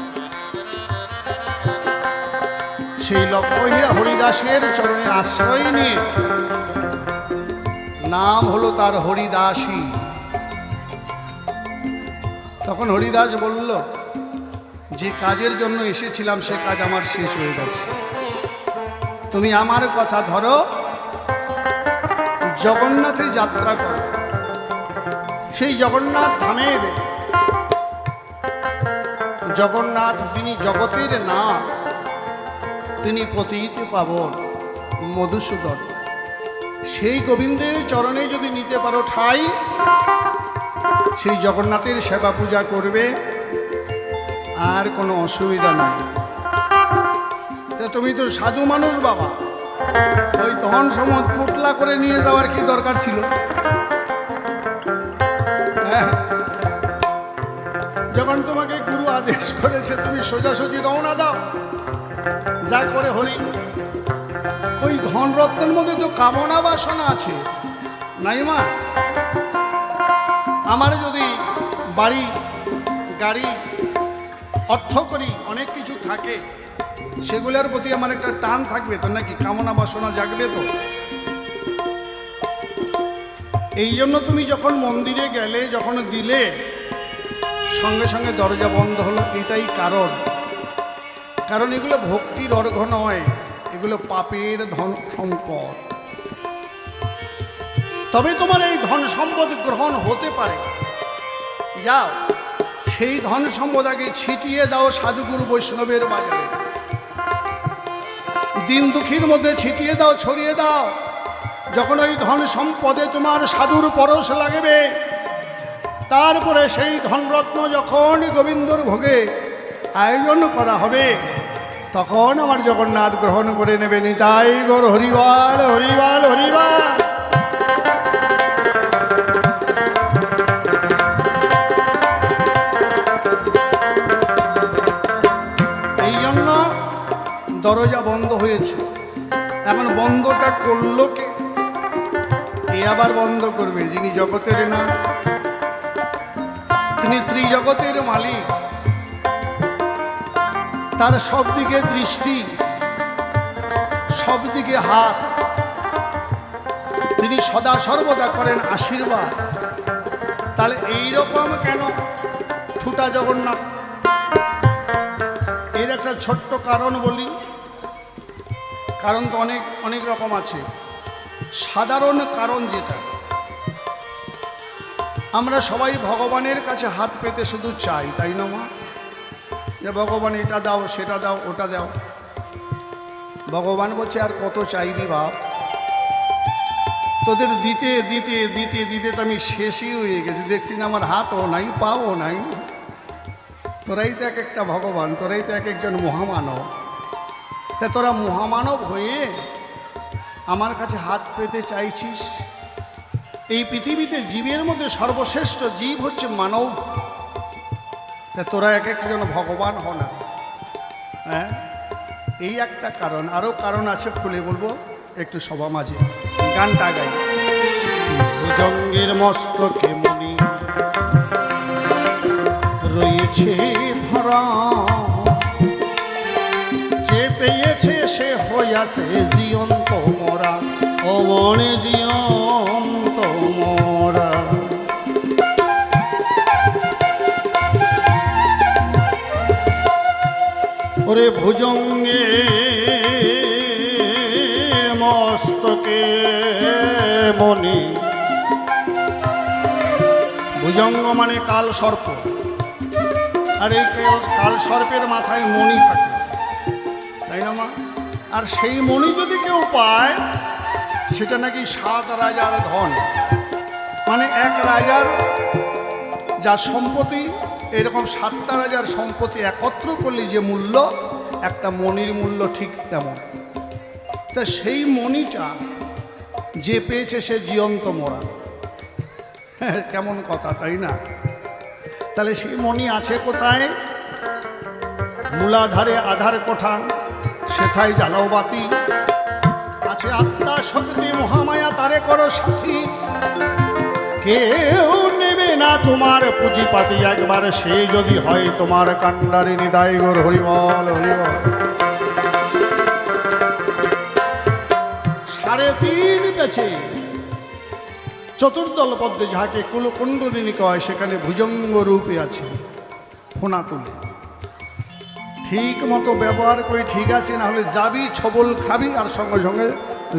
সেই লক্ষহীরা হরিদাসের চরণে আশ্রয় নিয়ে, নাম হলো তার হরিদাসী। তখন হরিদাস বলল, যে কাজের জন্য এসেছিলাম সে কাজ আমার শেষ হয়ে গেছে, তুমি আমার কথা ধরো, জগন্নাথে যাত্রা করো। সেই জগন্নাথ ধামের জগন্নাথ তিনি জগতের নাথ, তিনি পতিত পাবন মধুসূদন। সেই গোবিন্দের চরণে যদি নিতে পারো ঠাই, সেই জগন্নাথের সেবা পূজা করবে, আর কোনো অসুবিধা নাই। তুমি তো সাধু মানুষ বাবা, ওই ধন সম্পদ পোটলা করে নিয়ে যাওয়ার কি দরকার ছিল? হ্যাঁ, যখন তোমাকে গুরু আদেশ করেছে তুমি সোজাসুজি রওনা দাও, যা করে হরি। ওই ধন রত্নের মধ্যে তো কামনা বাসনা আছে, নাই মা? আমার যদি বাড়ি গাড়ি অর্থ করি অনেক কিছু থাকে, সেগুলোর প্রতি আমার একটা টান থাকবে তো নাকি? কামনা বাসনা জাগবে তো। এই জন্য তুমি যখন মন্দিরে গেলে, যখন দিলে, সঙ্গে সঙ্গে দরজা বন্ধ হলো, এটাই কারণ। কারণ এগুলো ভক্তির অর্ঘ্য নয়, এগুলো পাপের ধন সম্পদ। তবে তোমার এই ধন সম্পদ গ্রহণ হতে পারে। যাও, সেই ধন সম্পদ আগে ছিটিয়ে দাও সাধুগুরু বৈষ্ণবের বাজারে, দিন দুঃখীর মধ্যে ছিটিয়ে দাও, ছড়িয়ে দাও। যখন ওই ধন সম্পদে তোমার সাধুর পরশ লাগবে, তারপরে সেই ধনরত্ন যখন গোবিন্দর ভোগে আয়োজন করা হবে, তখন আমার জগন্নাথ গ্রহণ করে নেবে। নিতাই গৌর হরিবাল হরিবাল হরিবাল। এই জন্য দরজা বন্ধ হয়েছে। এখন বন্ধটা করলো কে? কে আবার বন্ধ করবে? যিনি জগতের না, তিনি ত্রিজগতের মালিক, তার সব দিকে দৃষ্টি, সব দিকে হাত, তিনি সদা সর্বদা করেন আশীর্বাদ। তাহলে এইরকম কেন ছুটা জগন্নাথ? এর একটা ছোট্ট কারণ বলি। কারণ তো অনেক অনেক রকম আছে। সাধারণ কারণ যেটা, আমরা সবাই ভগবানের কাছে হাত পেতে শুধু চাই, তাই না মা? যে ভগবান এটা দাও, সেটা দাও, ওটা দাও। ভগবান বলছে, আর কত চাইবি বাপ? তোদের দিতে দিতে দিতে দিতে তো আমি শেষই হয়ে গেছি, দেখছি না আমার হাতও নাই, পাও নাই। তোরাই তো এক একটা ভগবান, তোরাই তো এক একজন মহামানব। তা তোরা মহামানব হয়ে আমার কাছে হাত পেতে চাইছিস। এই পৃথিবীতে জীবের মধ্যে সর্বশ্রেষ্ঠ জীব হচ্ছে মানব। তা তোরা এক একজন ভগবান হ না। হ্যাঁ, এই একটা কারণ। আরও কারণ আছে, খুলে বলবো একটু সভা মাঝে। গানটা গাই। ভুজঙ্গের মস্তকে মণি পেয়েছে ধরা, যে পেয়েছে সে হইয়াছে জীবন্ত মরা, ও মনে জীবন্ত মরা। ওরে ভুজঙ্গে মস্তকে মণি, ভুজঙ্গ মানে কাল সর্প, আর এই কাল সর্পের মাথায় মণি থাকে, তাই না মা? আর সেই মণি যদি কেউ পায় সেটা নাকি 7 রাজার ধন, মানে এক রাজার যা সম্পত্তি, এরকম 7টা রাজার সম্পত্তি একত্র করলে যে মূল্য, একটা মণির মূল্য ঠিক তেমন। তা সেই মণিটা যে পেয়েছে সে জীবন্ত মরা। কেমন কথা, তাই না? তাহলে সেই মণি আছে কোথায়? মূলাধারে আধার কোঠা, সেথায় জ্বালাও বাতি, আছে আত্মা শক্তি মহামায়া, তারে করো সাথী। কেউ নেবে না তোমার পুঁজিপাতি, একবার সে যদি হয় তোমার কান্ডারে নিদায় গোর। হরিবল হরিবল। 3.5 বেচে চতুর্দল পদ্মে যাহাকে কুলকুণ্ডলিনী কয়, সেখানে ভুজঙ্গ রূপে আছে ফোনা তুলে। ঠিক মতো ব্যবহার করে ঠিক আছে, না হলে যাবি ছবল খাবি আর সঙ্গে সঙ্গে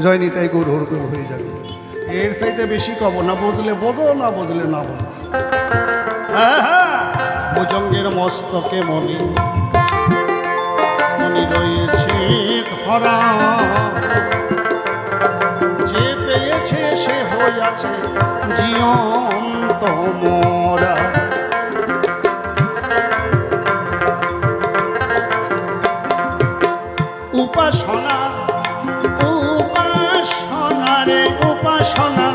জয় নিতাই গৌর হরগোল হয়ে যাবে। এর চাইতে বেশি কব না, বুঝলে বোঝো, না বুঝলে না বোঝো। হ্যাঁ হ্যাঁ, ভুজঙ্গের মস্তকে মণি, মণি রয়েছে ধরা, যে পেয়েছে সে হইয়াছে জীবন্ত মরা। উপাসনা উপাসনারে উপাসনা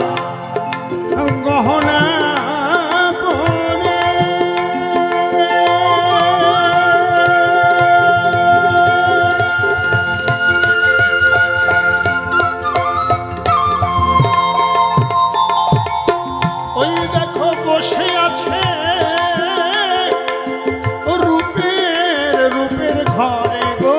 গহনা পরে, ওই দেখো বসে আছে রূপের রূপের ঘরে গো।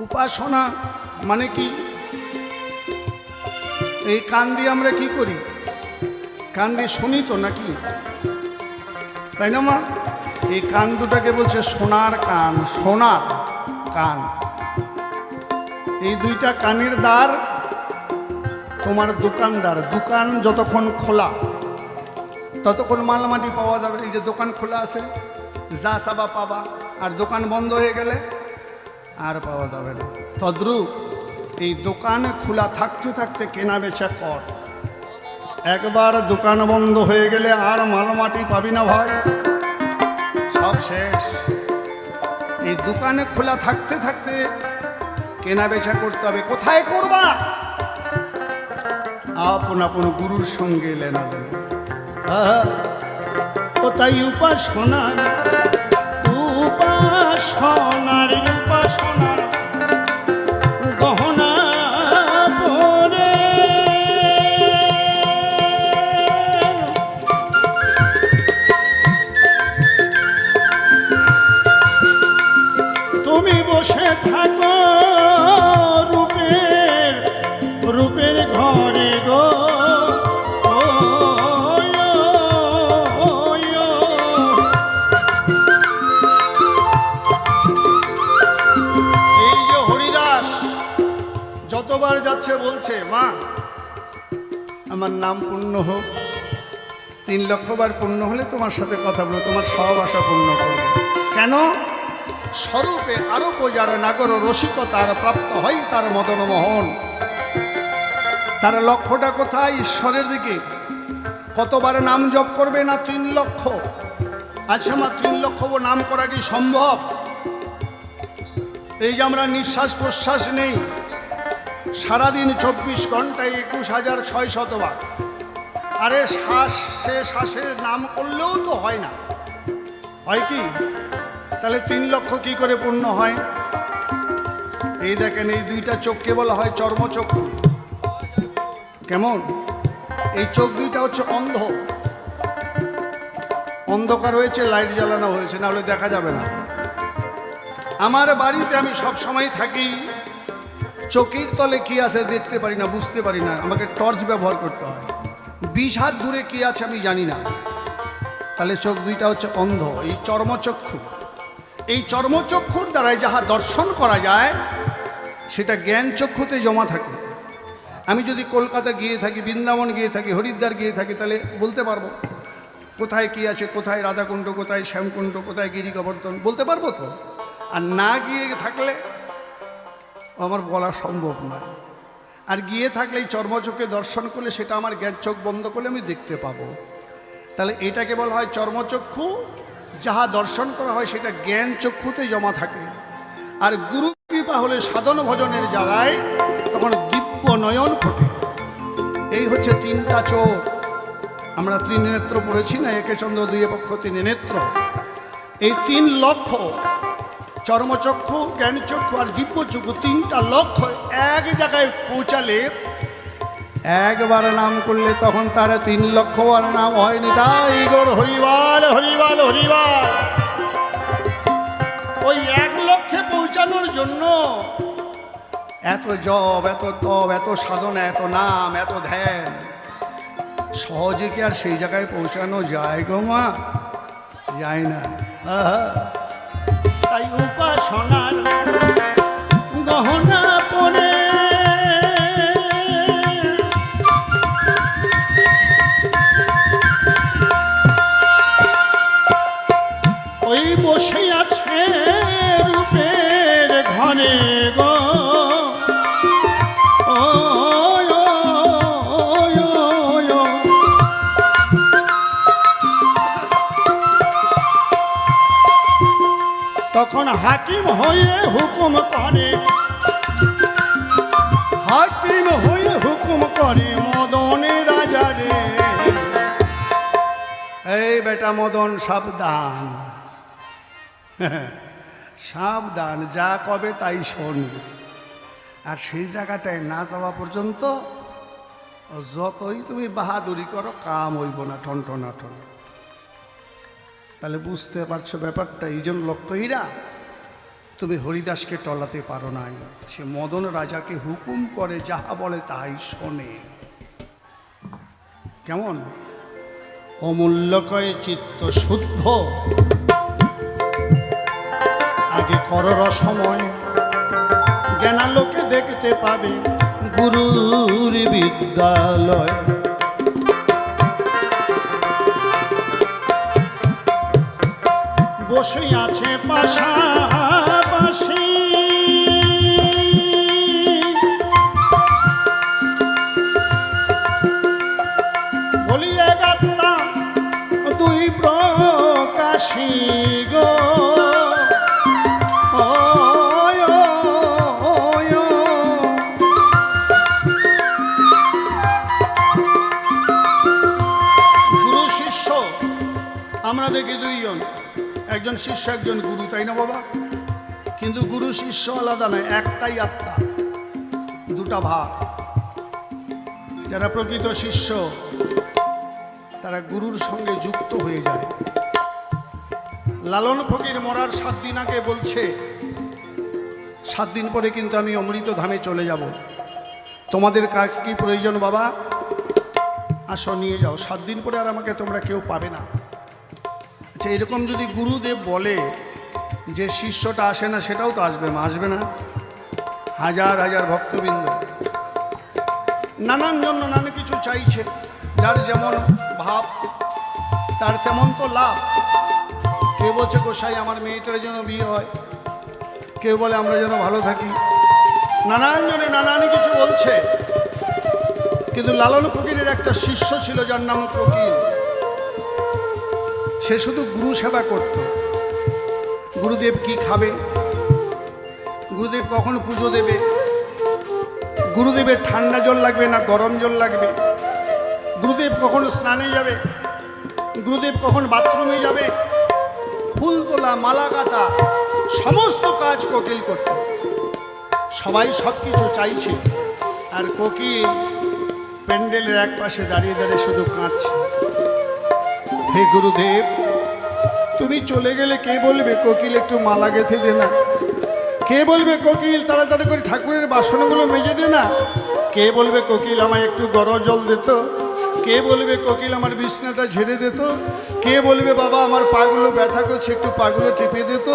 উপাসনা মানে কি? এই কান দিয়ে আমরা কি করি? কান দিয়ে শুনি তো নাকি, তাই না মা? এই কান দুটাকে বলছে সোনার কান, সোনার কান। এই দুইটা কানের দ্বার তোমার দোকানদার। দোকান যতক্ষণ খোলা ততক্ষণ মালমাটি পাওয়া যাবে। এই যে দোকান খোলা আছে যা সাবা পাবা, আর দোকান বন্ধ হয়ে গেলে আর পাওয়া যাবে না। তদ্রূপ এই দোকান খোলা থাকতে থাকতে কেনা বেচা কর। একবার দোকান বন্ধ হয়ে গেলে আর মালমাটি পাবি না ভাই, সব শেষ। এই দোকানে খোলা থাকতে থাকতে কেনা বেচা করতে হবে। কোথায় করবা? আপন আপন গুরুর সঙ্গে লেনা দেনা। কোথায় উপাসনা, উপাসনার উপাসনার গহনা পরে, তুমি বসে থাকো রূপের রূপের ঘরে গো। যতবার যাচ্ছে বলছে, মা আমার নাম পূর্ণ হোক, 3 লক্ষ বার পূর্ণ হলে তোমার সাথে কথা বলবো, তোমার সব আশা পূর্ণ করবো। কেন? স্বরূপে আরোপ যার নাগর রসিকতার প্রাপ্ত হয় তার মদন মোহন। তার লক্ষ্যটা কোথায়? ঈশ্বরের দিকে। কতবার নাম জপ করবে না? 3 লক্ষ। আচ্ছা মা, 3 লক্ষ নাম করা কি সম্ভব? এই যে আমরা নিঃশ্বাস প্রশ্বাস নেই, সারাদিন 24 ঘন্টায় 21,600 বার। আরে শ্বাসে শ্বাসের নাম করলেও তো হয় না, হয় কি? তাহলে 3 লক্ষ কি করে পূর্ণ হয়? এই দেখেন, এই দুইটা চোখকে বলা হয় চর্মচক্ষু। কেমন? এই চোখ দুইটা হচ্ছে অন্ধ, অন্ধকার হয়েছে, লাইট জ্বালানো হয়েছে, না হলে দেখা যাবে না। আমার বাড়িতে আমি সব সময় থাকি, চোখের তলে কি আছে দেখতে পারি না, বুঝতে পারি না, আমাকে টর্চ ব্যবহার করতে হয়। 20 হাত দূরে কি আছে আমি জানি না। তাহলে চোখ দুইটা হচ্ছে অন্ধ, এই চর্মচক্ষু। এই চর্মচক্ষুর দ্বারাই যাহা দর্শন করা যায় সেটা জ্ঞান চক্ষুতে জমা থাকে। আমি যদি কলকাতা গিয়ে থাকি, বৃন্দাবন গিয়ে থাকি, হরিদ্বার গিয়ে থাকি, তাহলে বলতে পারবো কোথায় কি আছে, কোথায় রাধাকুণ্ড, কোথায় শ্যামকুণ্ড, কোথায় গিরি গোবর্ধন, বলতে পারবো তো। আর না গিয়ে থাকলে আমার বলা সম্ভব নয়। আর গিয়ে থাকলে এই চর্মচক্ষে দর্শন করলে সেটা আমার জ্ঞান চোখ বন্ধ করলে আমি দেখতে পাবো। তাহলে এটাকে বলা হয় চর্মচক্ষু। যাহা দর্শন করা হয় সেটা জ্ঞান চক্ষুতে জমা থাকে। আর গুরু কৃপা হলে সাধন ভজনের জায়গায় তখন দিব্য নয়ন ফোটে। এই হচ্ছে 3টা চোখ। আমরা ত্রিনেত্র পড়েছি না, একে চন্দ্র দুয়ে পক্ষ 3 নেত্র। এই 3 লক্ষ্য, চর্মচক্ষু, জ্ঞানচক্ষু আর দিব্যচক্ষু, 3টা লক্ষ্য এক জায়গায় পৌঁছালে, একবার নাম করলে তখন তারা 3 লক্ষবার নাম হয়নি। তাই গৌর হরিবাল হরিবাল হরিবাল। ওই 1 লক্ষে পৌঁছানোর জন্য এত জপ, এত তপ, এত সাধনা, এত নাম, এত ধ্যান, সহজে কি আর সেই জায়গায় পৌঁছানো যায় গো মা? যায় না। তাই উপাসনার গহনা পরে ওই বসে আছে রূপের ঘরে গো। তখন হাকিম হয়ে হুকুম করে, হাকিম হয়ে হুকুম করে মদনে রাজা রে, এই বেটা মদন সাবধান, সাবধান, যা কবে তাই শুনবে। আর সেই জায়গাটায় না যাওয়া পর্যন্ত যতই তুমি বাহাদুরি করো কাম হইব না, ঠনঠনা ঠন। তাহলে বুঝতে পারছো ব্যাপারটা। এই জন্য লক্ষ্যহীরা তুমি হরিদাসকে টলাতে পারো নাই। সে মদন রাজাকে হুকুম করে, যাহা বলে তাই শোনে। কেমন? অমূল্যকয় চিত্ত শুদ্ধ, আগে কর রসময়, জ্ঞানালোকে দেখতে পাবে গুরুর বিদ্যালয়। বসে আছে পাশাপাশি বলিয়ে গাত্তা 2 প্রকাশী গো। গুরু শিষ্য আমরা দেখি 2 জন, একজন শিষ্য একজন গুরু, তাই না বাবা? কিন্তু গুরু শিষ্য আলাদা নয়, একটাই আত্মা, 2টা ভাগ। যারা প্রকৃত শিষ্য তারা গুরুর সঙ্গে যুক্ত হয়ে যায়। লালন ফকির মরার 7 দিন আগে বলছে, 7 দিন পরে কিন্তু আমি অমৃত ধামে চলে যাব, তোমাদের কাজ কি প্রয়োজন বাবা? আসো নিয়ে যাও, 7 দিন পরে আর আমাকে তোমরা কেউ পাবে না। আচ্ছা, এরকম যদি গুরুদেব বলে যে শিষ্যটা আসে না, সেটাও তো আসবে না, আসবে না? হাজার হাজার ভক্তবৃন্দ নানান জন্য নানা কিছু চাইছে, যার যেমন ভাব তার তেমন তো লাভ। কেউ বলছে গোসাই আমার মেয়েটার জন্য বিয়ে হয়, কেউ বলে আমরা যেন ভালো থাকি, নানান জনে নানান কিছু বলছে। কিন্তু লালন ফকিরের একটা শিষ্য ছিল যার নাম ফকির। সে শুধু গুরু সেবা করত। গুরুদেব কি খাবে, গুরুদেব কখন পুজো দেবে, গুরুদেবের ঠান্ডা জল লাগবে না গরম জল লাগবে, গুরুদেব কখন স্নানে যাবে, গুরুদেব কখন বাথরুমে যাবে, ফুল তোলা তোলা, মালা গাঁথা, সমস্ত কাজ কোকিল করত। সবাই সব কিছু চাইছে, আর কোকিল প্যান্ডেলের এক পাশে দাঁড়িয়ে দাঁড়িয়ে শুধু কাঁদছে। হে গুরুদেব, তুমি চলে গেলে কে বলবে কোকিল একটু মালা গেঁথে দে না? কে বলবে কোকিল তাড়াতাড়ি করে ঠাকুরের বাসনগুলো মেজে দে না? কে বলবে কোকিল আমায় একটু গরম জল দিত? কে বলবে কোকিল আমার বিছনাটা ঝেড়ে দিত? কে বলবে বাবা আমার পাগুলো ব্যথা করছে, একটু পাগুলো টিপে দিত?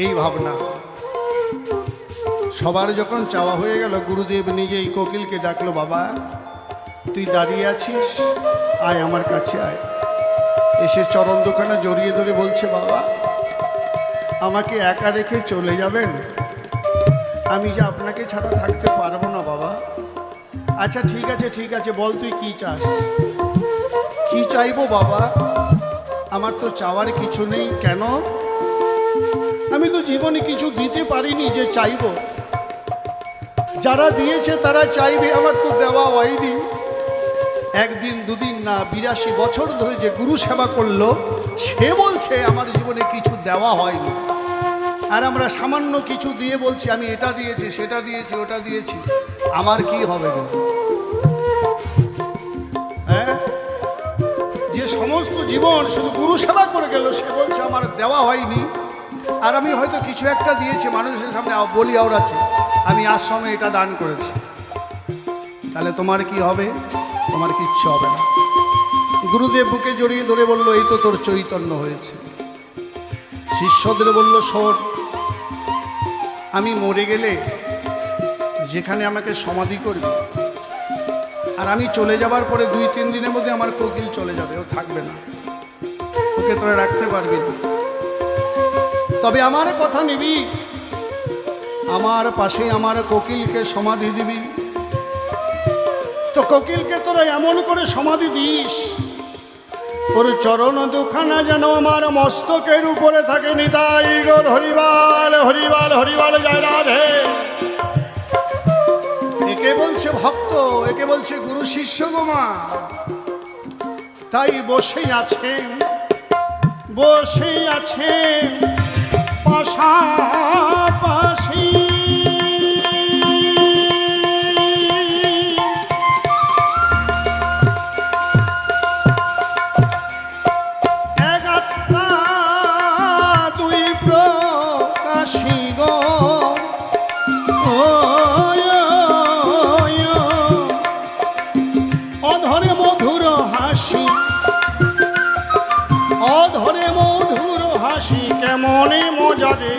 এই ভাবনা সবার যখন চাওয়া হয়ে গেল, গুরুদেব নিজেই কোকিলকে ডাকলো, বাবা তুই দাঁড়িয়ে আছিস, আয় আমার কাছে আয়। এসে চরণ দোকানে জড়িয়ে ধরে বলছে, বাবা আমাকে একা রেখে চলে যাবেন? আমি যে আপনাকে ছাড়া থাকতে পারবো না বাবা। আচ্ছা ঠিক আছে ঠিক আছে, বল তুই কি চাস? কি চাইবো বাবা? আমার তো চাওয়ার কিছু নেই। কেন? আমি তো জীবনে কিছু দিতে পারিনি যে চাইবো। যারা দিয়েছে তারা চাইবে, আমার তো দেওয়া হয়নি। একদিন দুদিন না, 82 বছর ধরে যে গুরু সেবা করলো, সে বলছে আমার জীবনে কিছু দেওয়া হয়নি। আর আমরা সামান্য কিছু দিয়ে বলছি আমি এটা দিয়েছি, সেটা দিয়েছি, ওটা দিয়েছি। আমার কি হবে? হ্যাঁ, যে সমস্ত জীবন শুধু গুরু সেবা করে গেল, সে বলছে আমার দেওয়া হয়নি। আর আমি হয়তো কিছু একটা দিয়েছি, মানুষের সামনে বলি আওড়াচ্ছে আমি আশ্রমে এটা দান করেছি। তাহলে তোমার কি হবে? তোমার কিচ্ছু হবে না। গুরুদেব বুকে জড়িয়ে ধরে বলল, এই তো তোর চৈতন্য হয়েছে। শিষ্যদের বলল, শোন, আমি মরে গেলে যেখানে আমাকে সমাধি করবে, আর আমি চলে যাবার পরে 2-3 দিনের মধ্যে আমার কোকিল চলে যাবে, ও থাকবে না, ওকে তোরা রাখতে পারবি না। তবে আমার কথা নিবি, আমার পাশে আমার কোকিলকে সমাধি দিবি। তো কোকিলকে তোরা এমন করে সমাধি দিস, তোর চরণ দুখানা যেন আমার মস্তকের উপরে থাকে। নিতাই গৌর হরিবাল হরিবাল হরিবাল জয় রাধে। একে বলছে ভক্ত, একে বলছে গুরু শিষ্য গোমা। তাই বসে আছেন পাশাপাশি। মনে মজা রে,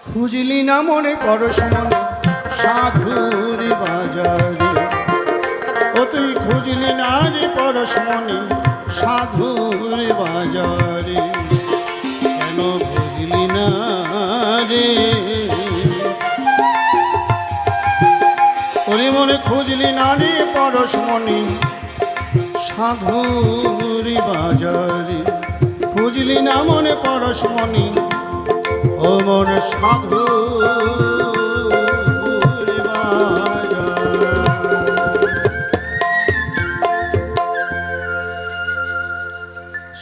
খুঁজলি না মনে পরশমনে সাধুর বাজারে। ও তুই খুঁজলি না রে পরশমনে সাধুর বাজারে, কেন খুঁজলি না রে? ওরে মনে খুঁজলি না রে পরশমনে সাধুর বাজারে, খুঁজলি না মনে পরশমণি ও মনে সাধু।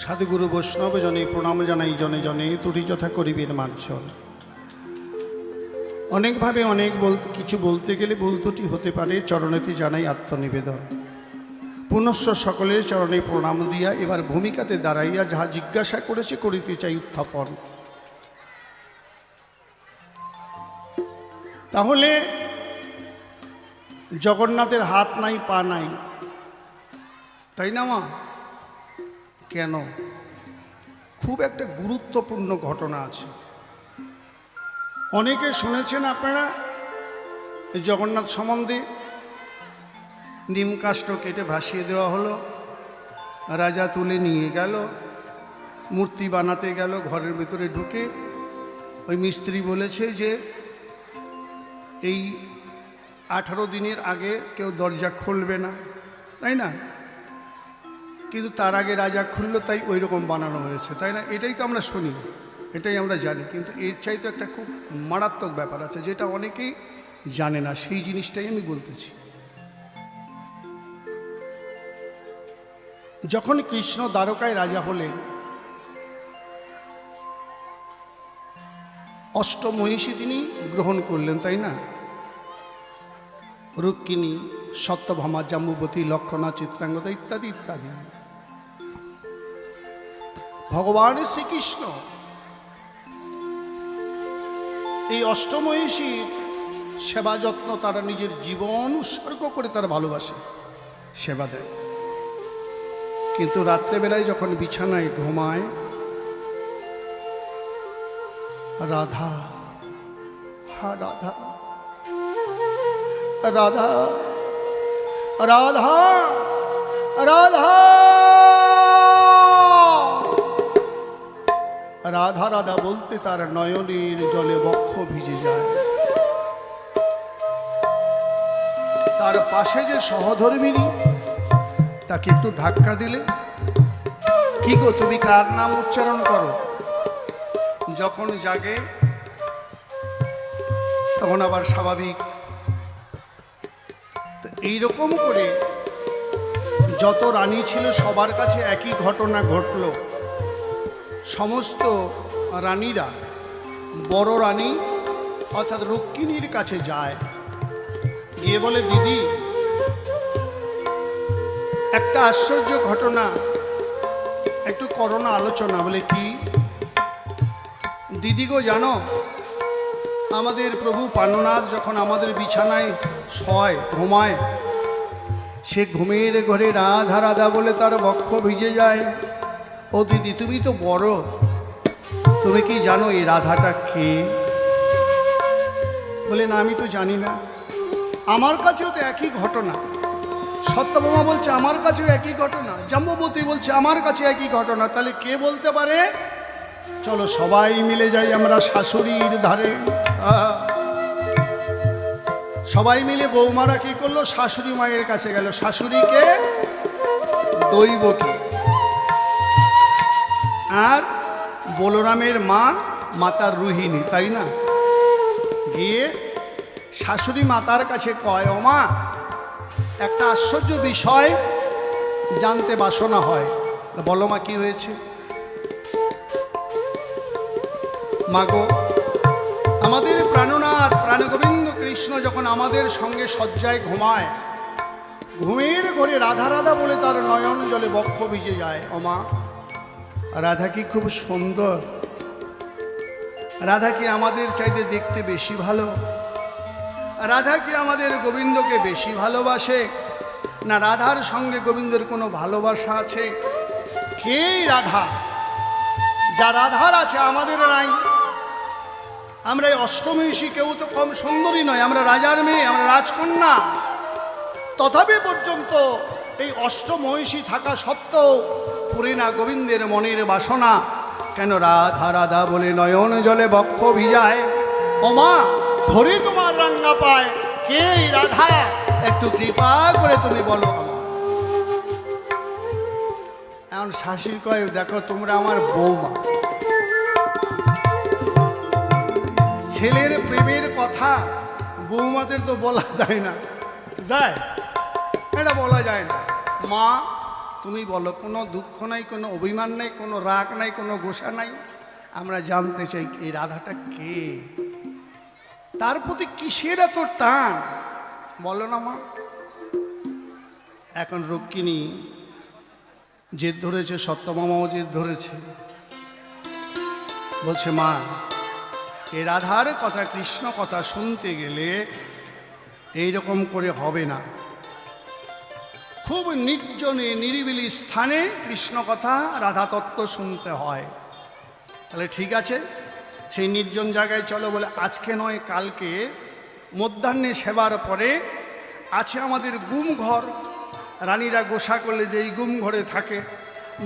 সাধুগুরু বৈষ্ণব জনে প্রণাম জানাই, জনে জনে ত্রুটি যথা করিবেন মার্জন। অনেকভাবে কিছু বলতে গেলে ভুল ত্রুটি হতে পারে, চরণেতে জানাই আত্মনিবেদন। পুনশ্চ সকলের চরণে প্রণাম দিয়া এবার ভূমিকাতে দাঁড়াইয়া যাহা জিজ্ঞাসা করেছে করিতে চাই উত্থাপন। তাহলে জগন্নাথের হাত নাই পা নাই, তাই না মা? কেন? খুব একটা গুরুত্বপূর্ণ ঘটনা আছে। অনেকে শুনেছেন আপনারা জগন্নাথ সম্বন্ধে। নিম কাষ্ঠ কেটে ভাসিয়ে দেওয়া হলো, রাজা তুলে নিয়ে গেল, মূর্তি বানাতে গেল, ঘরের ভিতরে ঢুকে ওই মিস্ত্রি বলেছে যে এই 18 দিনের আগে কেউ দরজা খুলবে না, তাই না? কিন্তু তার আগে রাজা খুললো, তাই ওই রকম বানানো হয়েছে, তাই না? এটাই তো আমরা শুনি, এটাই আমরা জানি। কিন্তু এর চাইতে একটা খুব মারাত্মক ব্যাপার আছে যেটা অনেকেই জানে না, সেই জিনিসটাই আমি বলতেছি। যখন কৃষ্ণ দ্বারকায় রাজা হলেন, অষ্টমহিষী তিনি গ্রহণ করলেন, তাই না? রুক্মিণী, সত্যভামা, জাম্বুবতী, লক্ষণা, চিত্রাঙ্গদা ইত্যাদি ইত্যাদি। ভগবান শ্রীকৃষ্ণ এই অষ্টমহিষীর সেবা যত্ন তারা নিজের জীবন উৎসর্গ করে তারা ভালোবাসে, সেবা দেয়। কিন্তু রাত্রেবেলায় যখন বিছানায় ঘুমায়, রাধা, হা রাধা, রাধা, রাধা, রাধা, রাধা রাধা বলতে তার নয়নের জলে বক্ষ ভিজে যায়। তার পাশে যে সহধর্মিনী, তাকে একটু ধাক্কা দিলে, কি গো তুমি কার নাম উচ্চারণ করো? যখন জাগে তখন আবার স্বাভাবিক। তো এইরকম করে যত রানী ছিল সবার কাছে একই ঘটনা ঘটল। সমস্ত রানীরা বড় রানী অর্থাৎ রুক্মিণীর কাছে যায়, গিয়ে বলে, দিদি একটা আশ্চর্য ঘটনা, একটু করোনা আলোচনা। বলে কি? দিদি গো জানো, আমাদের প্রভু প্রাণনাথ যখন আমাদের বিছানায় শয়, ঘুমায়, সে ঘুমের ঘরে রাধা রাধা বলে তার বক্ষ ভিজে যায়। ও দিদি তুমি তো বড়, তুমি কি জানো এই রাধাটা কে? বলে না, আমি তো জানি না, আমার কাছেও তো একই ঘটনা। সত্যভামা বলছে আমার কাছেও একই ঘটনা, জাম্বুবতী বলছে আমার কাছে একই ঘটনা। তাহলে কে বলতে পারে? চলো সবাই মিলে যাই আমরা শাশুড়ির ধারে। সবাই মিলে বৌমারা কি করলো? শাশুড়ি মায়ের কাছে গেল। শাশুড়িকে, দৈবকী, আর বলরামের মা মাতার রোহিণী, তাই না? গিয়ে শাশুড়ি মাতার কাছে কয়, ও মা, একটা আশ্চর্য বিষয় জানতে বাসনা হয়। বলো মা, কি হয়েছে? মাগো, আমাদের প্রাণনাথ প্রাণগোবিন্দ কৃষ্ণ যখন আমাদের সঙ্গে শয্যায় ঘুমায়, ঘুমের ঘরে রাধা রাধা বলে তার নয়ন জলে বক্ষ ভিজে যায়। ও মা, রাধা কি খুব সুন্দর? রাধা কি আমাদের চাইতে দেখতে বেশি ভালো? রাধা কি আমাদের গোবিন্দকে বেশি ভালোবাসে, না রাধার সঙ্গে গোবিন্দের কোনো ভালোবাসা আছে? কে রাধা? যা রাধার আছে আমাদের নাই। আমরা এই অষ্টমহিষী কেউ তো কম সুন্দরী নয়, আমরা রাজার মেয়ে, আমরা রাজকন্যা। তথাপি পর্যন্ত এই অষ্টমহিষী থাকা সত্ত্বেও পুরে না গোবিন্দের মনের বাসনা। কেন? রাধা রাধা বলে নয়ন জলে বক্ষ ভিজায়। ও মা, ধরে তোমার রাঙ্গা পায়, কে রাধা? একটু কৃপা করে তুমি বলো। এখন শাশুড়ি কয়, দেখো তোমরা আমার বৌমা, ছেলের প্রেমের কথা বৌমাদের তো বলা যায় না। যায়? এটা বলা যায় না। মা তুমি বলো, কোনো দুঃখ নাই, কোনো অভিমান নাই, কোনো রাগ নাই, কোনো গোসা নাই। আমরা জানতে চাই এই রাধাটা কে, তার প্রতি কিসের এত টান, বলো না মা। এখন রুক্মিণী জেদ ধরেছে, সত্যভামাও জেদ ধরেছে। বলছে, মা এ রাধার কথা, কৃষ্ণ কথা শুনতে গেলে এইরকম করে হবে না। খুব নির্জনে নিরিবিলি স্থানে কৃষ্ণ কথা, রাধা তত্ত্ব শুনতে হয়। তাহলে ঠিক আছে, সেই নির্জন জায়গায় চলো। বলে আজকে নয়, কালকে মধ্যাহ্নে সেবার পরে আছে আমাদের গুম ঘর। রানীরা গোসা করলে যেই গুম ঘরে থাকে,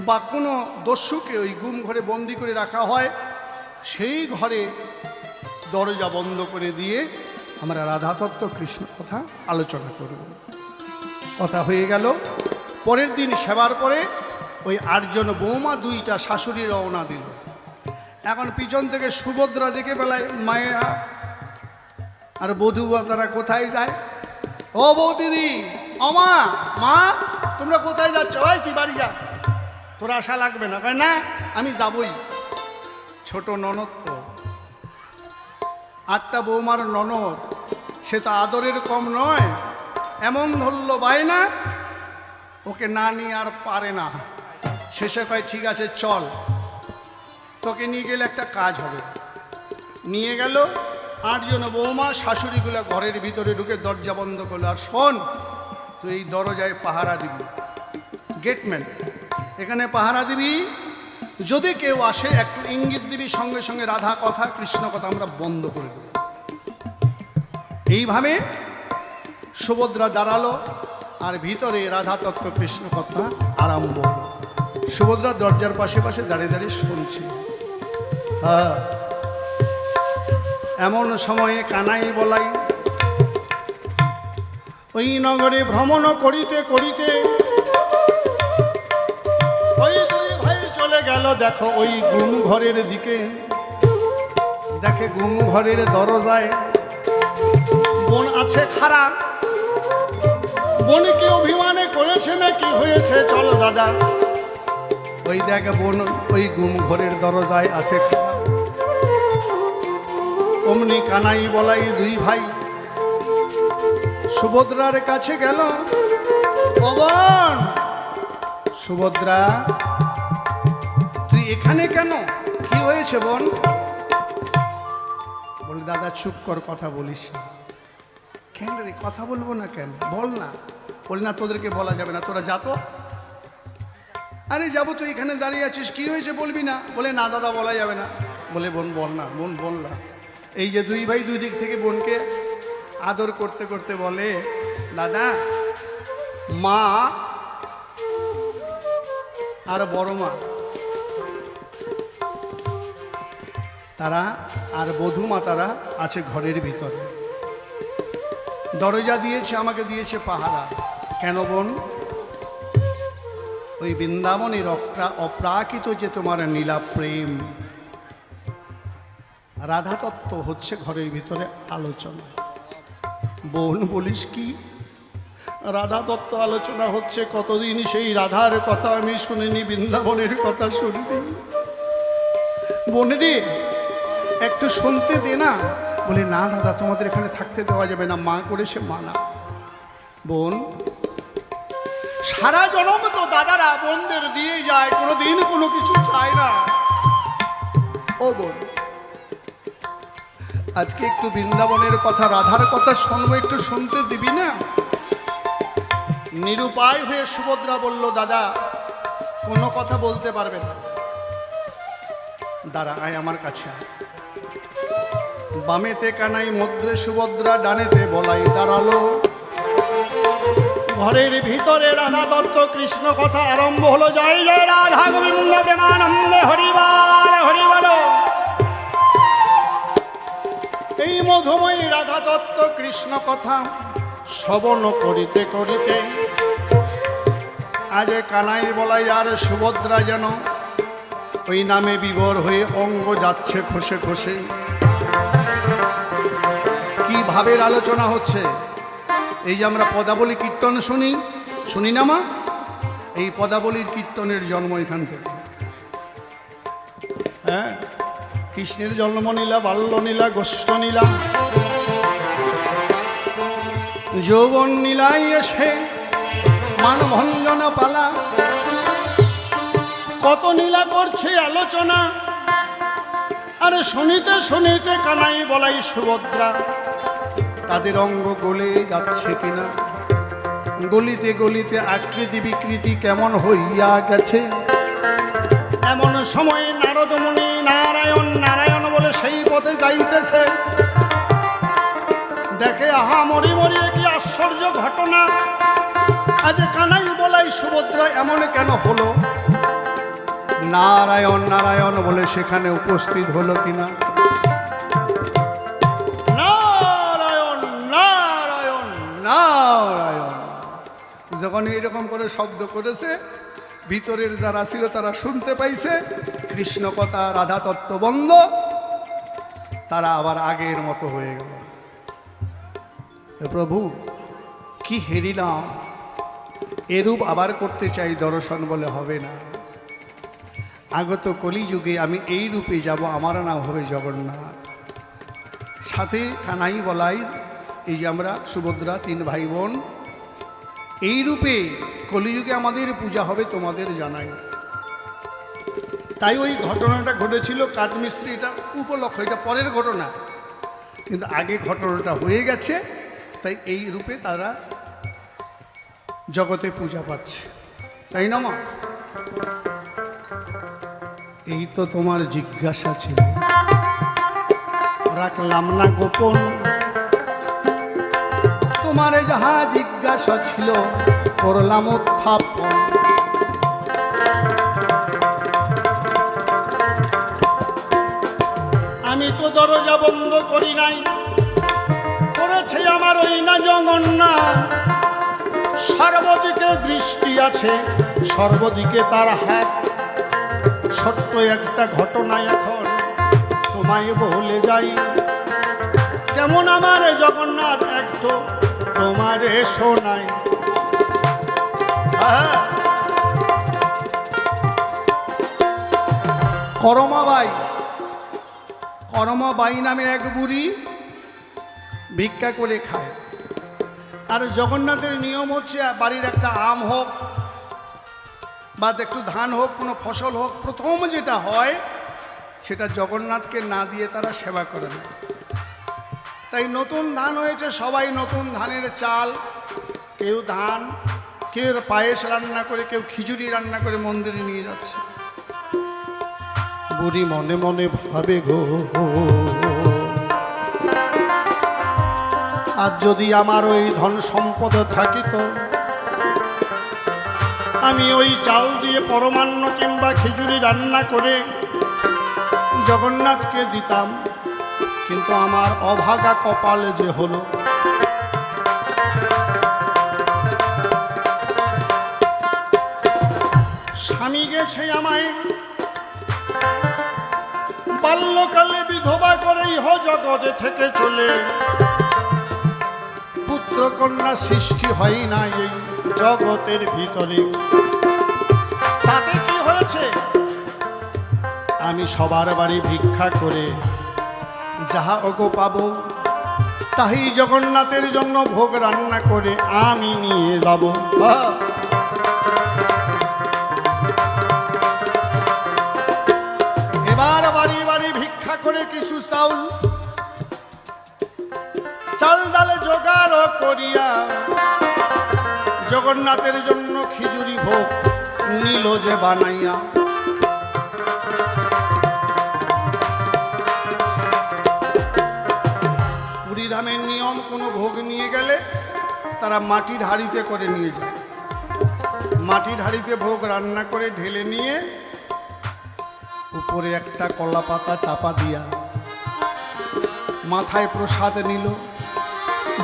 বা কোনো দস্যুকে ওই গুম ঘরে বন্দি করে রাখা হয়, সেই ঘরে দরজা বন্ধ করে দিয়ে আমরা রাধা তত্ত্ব কৃষ্ণ কথা আলোচনা করব। কথা হয়ে গেল। পরের দিন সেবার পরে ওই 8 জন বৌমা, 2টা শাশুড়ি রওনা দিল। এখন পিছন থেকে সুভদ্রা দেখে বেলায় মায়েরা আর বধূ তারা কোথায় যায়? ও বৌ দিদি, অমা, মা তোমরা কোথায় যাচ্ছ? ওই তুই বাড়ি যা, তোর আশা লাগবে না। না আমি যাবই। ছোট ননদ তো, আটটা বৌমার ননদ, সে তো আদরের কম নয়। এমন ধরলো বায়না, ওকে না নিয়ে আর পারে না। শেষে কয় ঠিক আছে চল, তোকে নিয়ে গেলে একটা কাজ হবে। নিয়ে গেল। 8 জন বৌমা শাশুড়িগুলো ঘরের ভিতরে ঢুকে দরজা বন্ধ করলো। আর শোন, তুই এই দরজায় পাহারা দিবি, গেটম্যান এখানে পাহারা দিবি। যদি কেউ আসে একটু ইঙ্গিত দিবি, সঙ্গে সঙ্গে রাধা কথা কৃষ্ণ কথা আমরা বন্ধ করে দেব। এইভাবে সুভদ্রা দাঁড়ালো, আর ভিতরে রাধা তত্ত্ব কৃষ্ণ কথা আরম্ভ হলো। সুভদ্রা দরজার পাশে পাশে দাঁড়িয়ে দাঁড়িয়ে শুনছে। হ্যাঁ, এমন সময়ে কানাই বলাই ওই নগরে ভ্রমণ করিতে করিতে ওই 2 ভাই চলে গেল। দেখো ওই গুম ঘরের দিকে, দেখে গুম ঘরের দরজায় বোন আছে খাড়া। বোনকে অভিমানে করেছে না কি হয়েছে, চলো দাদা। ওই দেখ বোন ওই গুম ঘরের দরজায় আছে খাড়া। অমনি কানাই বলাই 2 ভাই সুভদ্রার কাছে গেল। ও বোন সুভদ্রা, তুই এখানে কেন? কি হয়েছে বোন? বলে দাদা চুপ কর, কথা বলিস না। কেন রে, কথা বলবো না কেন, বল না। বলি না তোদেরকে বলা যাবে না, তোরা যা তো। আরে যাবো, তুই এখানে দাঁড়িয়ে আছিস, কি হয়েছে বলবি না? বলে না দাদা বলা যাবে না। বলে বোন বল না, বোন বল না। এই যে 2 ভাই 2 দিক থেকে বোনকে আদর করতে করতে বলে, দাদা মা আর বড় মা তারা আর বধূ মা তারা আছে ঘরের ভিতরে। দরজা দিয়েছে, আমাকে দিয়েছে পাহারা। কেন বোন? ওই বৃন্দাবনের অপ্রাকৃত যে তোমার নীলা প্রেম রাধা তত্ত্ব হচ্ছে ঘরের ভিতরে আলোচনা। বোন বলিস কি? রাধা তত্ত্ব আলোচনা হচ্ছে? কতদিন সেই রাধার কথা আমি শুনিনি, বৃন্দাবনের কথা শুনিনি। বোনেরে একটু শুনতে দে না। বলে না দাদা, তোমাদের এখানে থাকতে দেওয়া যাবে না, মা করেছে মানা। বোন সারা জনম তো দাদারা বোনদের দিয়ে যায়, কোনোদিন কোনো কিছু চায় না। ও বোন, আজকে একটু বৃন্দাবনের কথা রাধার কথা শুনবো, একটু শুনতে দিবি না? নিরুপায় হয়ে সুভদ্রা বলল, দাদা কোনো কথা বলতে পারবে না। দাঁড়া, আয় আমার কাছে। বামেতে কানাই, মধ্যে সুভদ্রা, ডানেতে বলাই দাঁড়ালো। ঘরের ভিতরে রাধা তত্ত্ব কৃষ্ণ কথা আরম্ভ হলো। জয় জয় রাধা গোবিন্দ প্রেমানন্দে হরিবল হরিবল। এই মধুময়ী রাধা তত্ত্ব কৃষ্ণ কথা শ্রবণ করিতে করিতে আজ কানাই বলাই আর সুভদ্রা যেন ওই নামে বিভোর হয়ে অঙ্গ যাচ্ছে খসে খসে। কি ভাবের আলোচনা হচ্ছে? এই যে আমরা পদাবলী কীর্তন শুনি না মা? এই পদাবলীর কীর্তনের জন্ম এখান থেকে। হ্যাঁ, কৃষ্ণের জন্ম নীলা, বাল্য নীলা, গোষ্ঠ নীলা, যৌবন নীলাই এসে মানভঞ্জনা পালা, কত নীলা করছে আলোচনা। আরে শুনিতে শুনিতে কানাই বলাই সুভদ্রা তাদের অঙ্গ গলে যাচ্ছে কিনা, গলিতে গলিতে আকৃতি বিকৃতি কেমন হইয়া গেছে। এমন সময়ে নারদমণি নারায়ণ নারায়ণ বলে সেই পথে যাইতেছে। দেখে আহা মরি মরি, কি আশ্চর্য ঘটনা! আজ কানাই বলাই সুভদ্রা এমন কেন হলো? নারায়ণ নারায়ণ বলে সেখানে উপস্থিত হলো কিনা। নারায়ণ নারায়ণ নারায়ণ যখন এইরকম করে শব্দ করেছে, ভিতরের যারা ছিল তারা শুনতে পাইছে। কৃষ্ণ কথা রাধা তত্ত্ব বন্ধ, তারা আবার আগের মতো হয়ে গেল। প্রভু কি হেরিলাম, এরূপ আবার করতে চাই দর্শন বলে হবে না। আগত কলিযুগে আমি এই রূপে যাব, আমার নাম হবে জগন্নাথ। সাথে কানাই বলাই, এই যে আমরা সুভদ্রা 3 ভাই বোন, এই রূপে কলিযুগে আমাদের পূজা হবে তোমাদের জানাই। তাই ওই ঘটনাটা ঘটেছিল কাঠমিস্ত্রি, এটা উপলক্ষ, এটা পরের ঘটনা, কিন্তু আগে ঘটনাটা হয়ে গেছে, তাই এই রূপে তারা জগতে পূজা পাচ্ছে, তাই না মা? এই তো তোমার জিজ্ঞাসা ছিল, রাখলাম না গোপন, তোমার যাহা জিজ্ঞাসা ছিল করলাম উত্থাপন। আমি তো দরজা বন্ধ করি নাই, করেছে আমার ওই না জগন্নাথ, সর্বদিকে দৃষ্টি আছে, সর্বদিকে তার হাত। ছোট্ট একটা ঘটনা এখন তোমায় বলে যাই, যেমন আমার জগন্নাথ একটু তোমারে শোনাই। করমাবাই নামে এক বুড়ি ভিক্ষা করে খায়। আর জগন্নাথের নিয়ম হচ্ছে বাড়ির একটা আম হোক বা একটু ধান হোক, কোনো ফসল হোক, প্রথম যেটা হয় সেটা জগন্নাথকে না দিয়ে তারা সেবা করে না। তাই নতুন ধান হয়েছে, সবাই নতুন ধানের চাল, কেউ ধান, কেউ পায়েস রান্না করে, কেউ খিচুড়ি রান্না করে মন্দিরে নিয়ে যাচ্ছে। বুড়ি মনে মনে ভাবে গো, আর যদি আমার ওই ধন সম্পদ থাকিত, আমি ওই চাল দিয়ে পরমান্ন কিংবা খিচুড়ি রান্না করে জগন্নাথকে দিতাম, কিন্তু আমার অভাগা কপালে যে হলো। স্বামী গেছে আমায় বাল্যকালে বিধবা করে ইহ জগতে থেকে চলে, পুত্র কন্যা সৃষ্টি হয় না এই জগতের ভিতরে। তাতে কি হয়েছে? আমি সবার বাড়ি ভিক্ষা করে যাহা ওগো পাবো, তাই জগন্নাথের জন্য ভোগ রান্না করে আমি নিয়ে যাব। এবার বাড়ি বাড়ি ভিক্ষা করে কিছু চাউল চাল ডালে জোগাড় করিয়া জগন্নাথের জন্য খিচুড়ি ভোগ নিল যে বানাইয়া। পুরীধামের নিয়ম, কোনো ভোগ নিয়ে গেলে তারা মাটির হাঁড়িতে করে নিয়ে যায়, মাটির হাঁড়িতে ভোগ রান্না করে ঢেলে নিয়ে উপরে একটা কলা পাতা চাপা দিয়া মাথায় প্রসাদ নিল,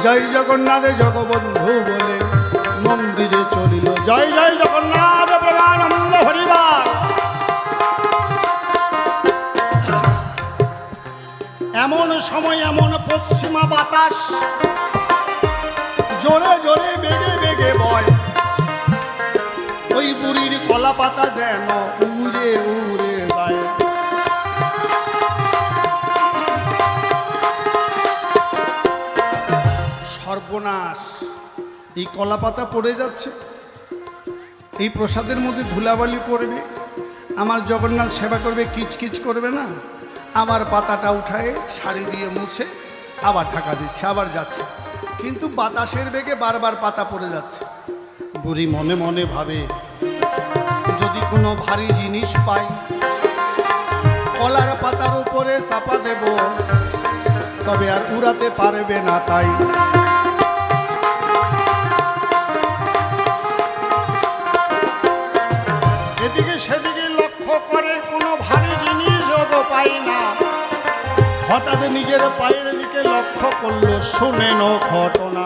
জয় জগন্নাথ জগবন্ধু বলে মন্দিরে চলিল। জয় জয় জগন্নাথ প্রেমানন্দ হরিবার। এমন সময় এমন পশ্চিমা বাতাস জোরে জোরে বেগে বেগে বয়, ওই বুড়ির কলা পাতা যেন উড়ে উড়ে যায়। সর্বনাশ, এই কলা পাতা পড়ে যাচ্ছে, এই প্রসাদের মধ্যে ধুলাবালি পড়বে, আমার জগন্নাথ সেবা করবে, কিচকিচ করবে না, আবার পাতাটা উঠায় শাড়ি দিয়ে মুছে আবার ঢাকা দিচ্ছে, আবার যাচ্ছে, কিন্তু বাতাসের বেগে বারবার পাতা পড়ে যাচ্ছে। বুড়ি মনে মনে ভাবে, যদি কোনো ভারী জিনিস পাই কলার পাতার উপরে চাপা দেব, তবে আর উড়াতে পারবে না। তাই এদিকে সেদিকে লক্ষ্য করে কোনো ভারী জিনিস পাই না। হঠাৎ নিজের পায়ের দিকে লক্ষ্য করলো, শুনেন ঘটনা।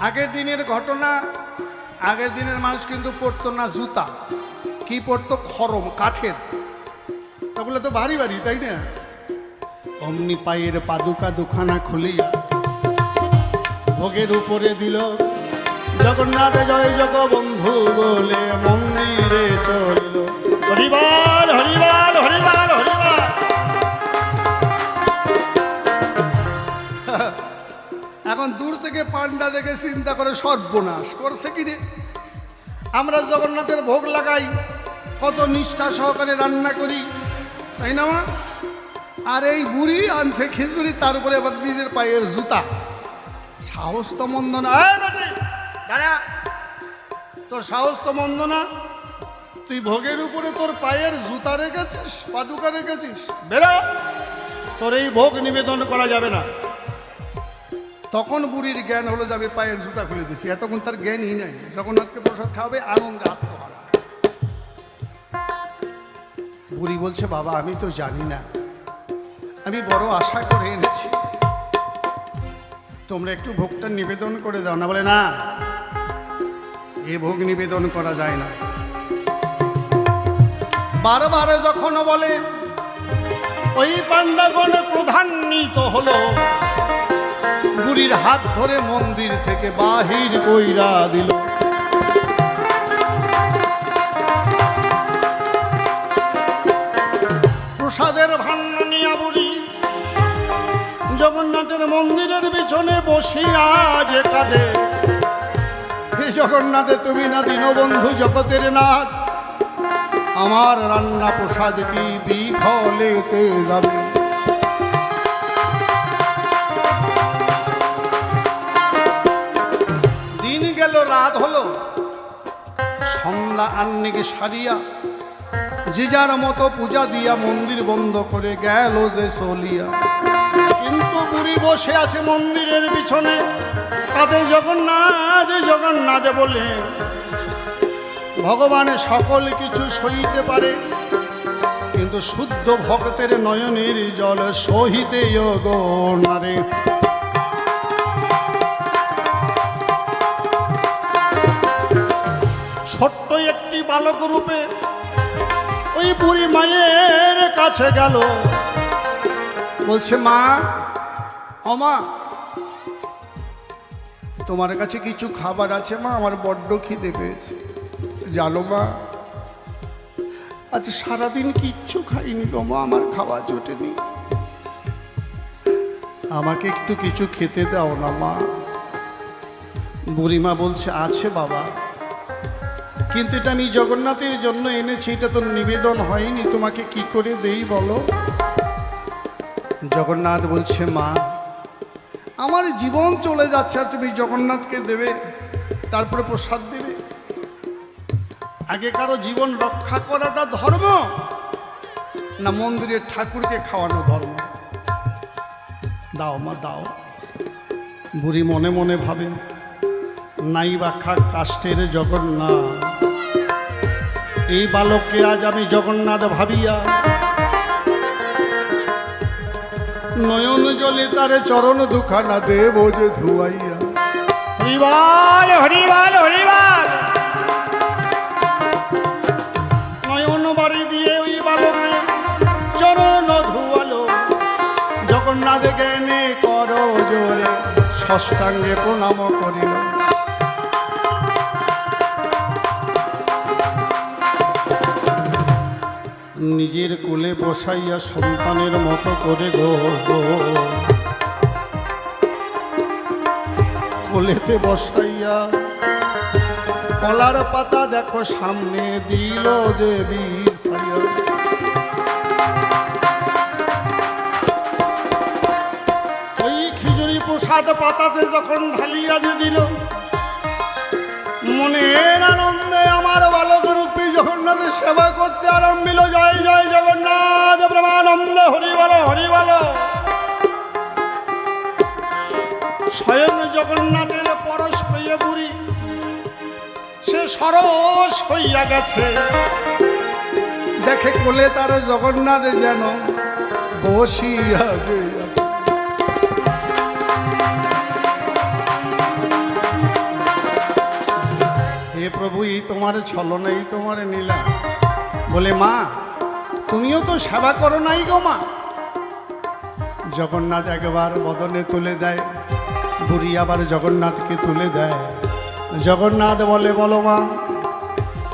আগের দিনের ঘটনা, আগের দিনের মানুষ কিন্তু পরতো না জুতা, কি পরতো? খড়ম, কাঠের, ওগুলো তো ভারী ভারী, তাই না? অমনি পায়ের পাদুকা দুখানা খুলিয়া ভোগের উপরে দিল, জগন্নাথ জয় জগবন্ধু বলে মন্দিরে চলিল। থেকে পান্ডা দেখে চিন্তা করে সর্বনাশ করছে কি রে, আমরা জগন্নাথের ভোগ লাগাই, কত নিষ্ঠা সহকারে রান্না করি, তাই না মা? আর এই বুড়ি আনছে খিচুড়ি, তার উপরে আবার নিজের পায়ের জুতা। সাহস তো মন্দ না। দাঁড়া, তোর সাহস তো মন্দ না। তুই ভোগের উপরে তোর পায়ের জুতা রেখেছিস, পাদুকা রেখেছিস, বেরো, তোর এই ভোগ নিবেদন করা যাবে না। তখন বুড়ির জ্ঞান হলো, যাবে পায়ের জুতা খুলে দিছি। এতক্ষণ তার জ্ঞানই নাই। জগন্নাথকে প্রসাদ খাওয়াবে, আনন্দে আত্মহারা। বুড়ি বলছে, বাবা আমি তো জানি না, আমি বড় আশা করে এনেছি, তোমরা একটু ভোগটা নিবেদন করে দাও না। বলে না, এ ভোগ নিবেদন করা যায় না। বারবার যখন বলে, ওই পান্ডাগণ ক্রোধান্বিত হলো, বুড়ির হাত ধরে মন্দির থেকে বাহির কইরা দিল। প্রসাদের ভান্ডার নিয়া বুড়ি জগন্নাথের মন্দিরের পিছনে বসিয়া যে কাঁদে, হে জগন্নাথে তুমি না দীনবন্ধু জগতের নাথ, আমার রান্না প্রসাদ কি বিফলেতে যাবে? দিন গেল, রাত হলো, সন্ধ্যা আন্নিকে সারিয়া যে যার মতো পূজা দিয়া মন্দির বন্ধ করে গেল যে চলিয়া। কিন্তু বুড়ি বসে আছে মন্দিরের পিছনে, কাঁদে জগন্নাথ জগন্নাথ বলে। ভগবান সকল কিছু সইতে পারে, কিন্তু শুদ্ধ ভক্তের নয়নের জল সহিতে গো নারে। ছোট্ট একটি বালক রূপে ওই বুড়ি মায়ের কাছে গেল, বলছে, মা, ও মা, তোমার কাছে কিছু খাবার আছে মা? আমার বড্ড খিদে পেয়েছে। জানো মা, আজ সারাদিন কিচ্ছু খাইনি গো মা, আমার খাওয়া জোটেনি, আমাকে একটু কিছু খেতে দাও না মা। বুড়িমা বলছে, আছে বাবা, কিন্তু এটা আমি জগন্নাথের জন্য এনেছি, এটা তো নিবেদন হয়নি, তোমাকে কি করে দেই বলো? জগন্নাথ বলছে, মা, আমার জীবন চলে যাচ্ছে, আর তুমি জগন্নাথকে দেবে, তারপরে প্রসাদ দেবে? আগে কারো জীবন রক্ষা করাটা ধর্ম, না মন্দিরের ঠাকুরকে খাওয়ানো ধর্ম? দাও মা, দাও। বুড়ি মনে মনে ভাবে, নাই বা খাক কাষ্টের জগন্নাথ, এই বালককে আজ আমি জগন্নাথ ভাবিয়া নয়ন জলে তারে চরণ দুখানা দেব যে ধুয়াইয়া।
হরিবাল হরিবাল হরিবাল।
নয়ন বাড়ি দিয়ে ওই বালকে চরণ ধুয়ালো, জগন্নাথ জ্ঞানে কর জোরে ষষ্ঠাঙ্গে প্রণাম করিল। নিজের কোলে বসাইয়া সন্তানের মতো করে গো, কোলেতে বসাইয়া কলার পাতা দেখো সামনে দিল যে বিছাইয়া। ওই খিচুড়ি প্রসাদ পাতাতে যখন ঢালিয়া যে দিল, মনের আনন্দে আমার বালক রূপী জগন্নাথের সেবা করতে আরম্ভিল। জয় জয় জগন্নাথ ব্রহ্মানন্দ, হরি বলো হরি বলো। স্বয়ং জগন্নাথের পরশ পেয়ে বুড়ি সে সরস হইয়া গেছে, দেখে কোলে তার জগন্নাথ যেন বসিয়া যে আছে। হে প্রভু, এই তোমার ছলনা, এই তোমার নীলা। বলে, মা, তুমিও তো সেবা করো নাই গো মা। জগন্নাথ একবার বদনে তুলে দেয়, বুড়ি আবার জগন্নাথকে তুলে দেয়। জগন্নাথ বলে, বলো মা,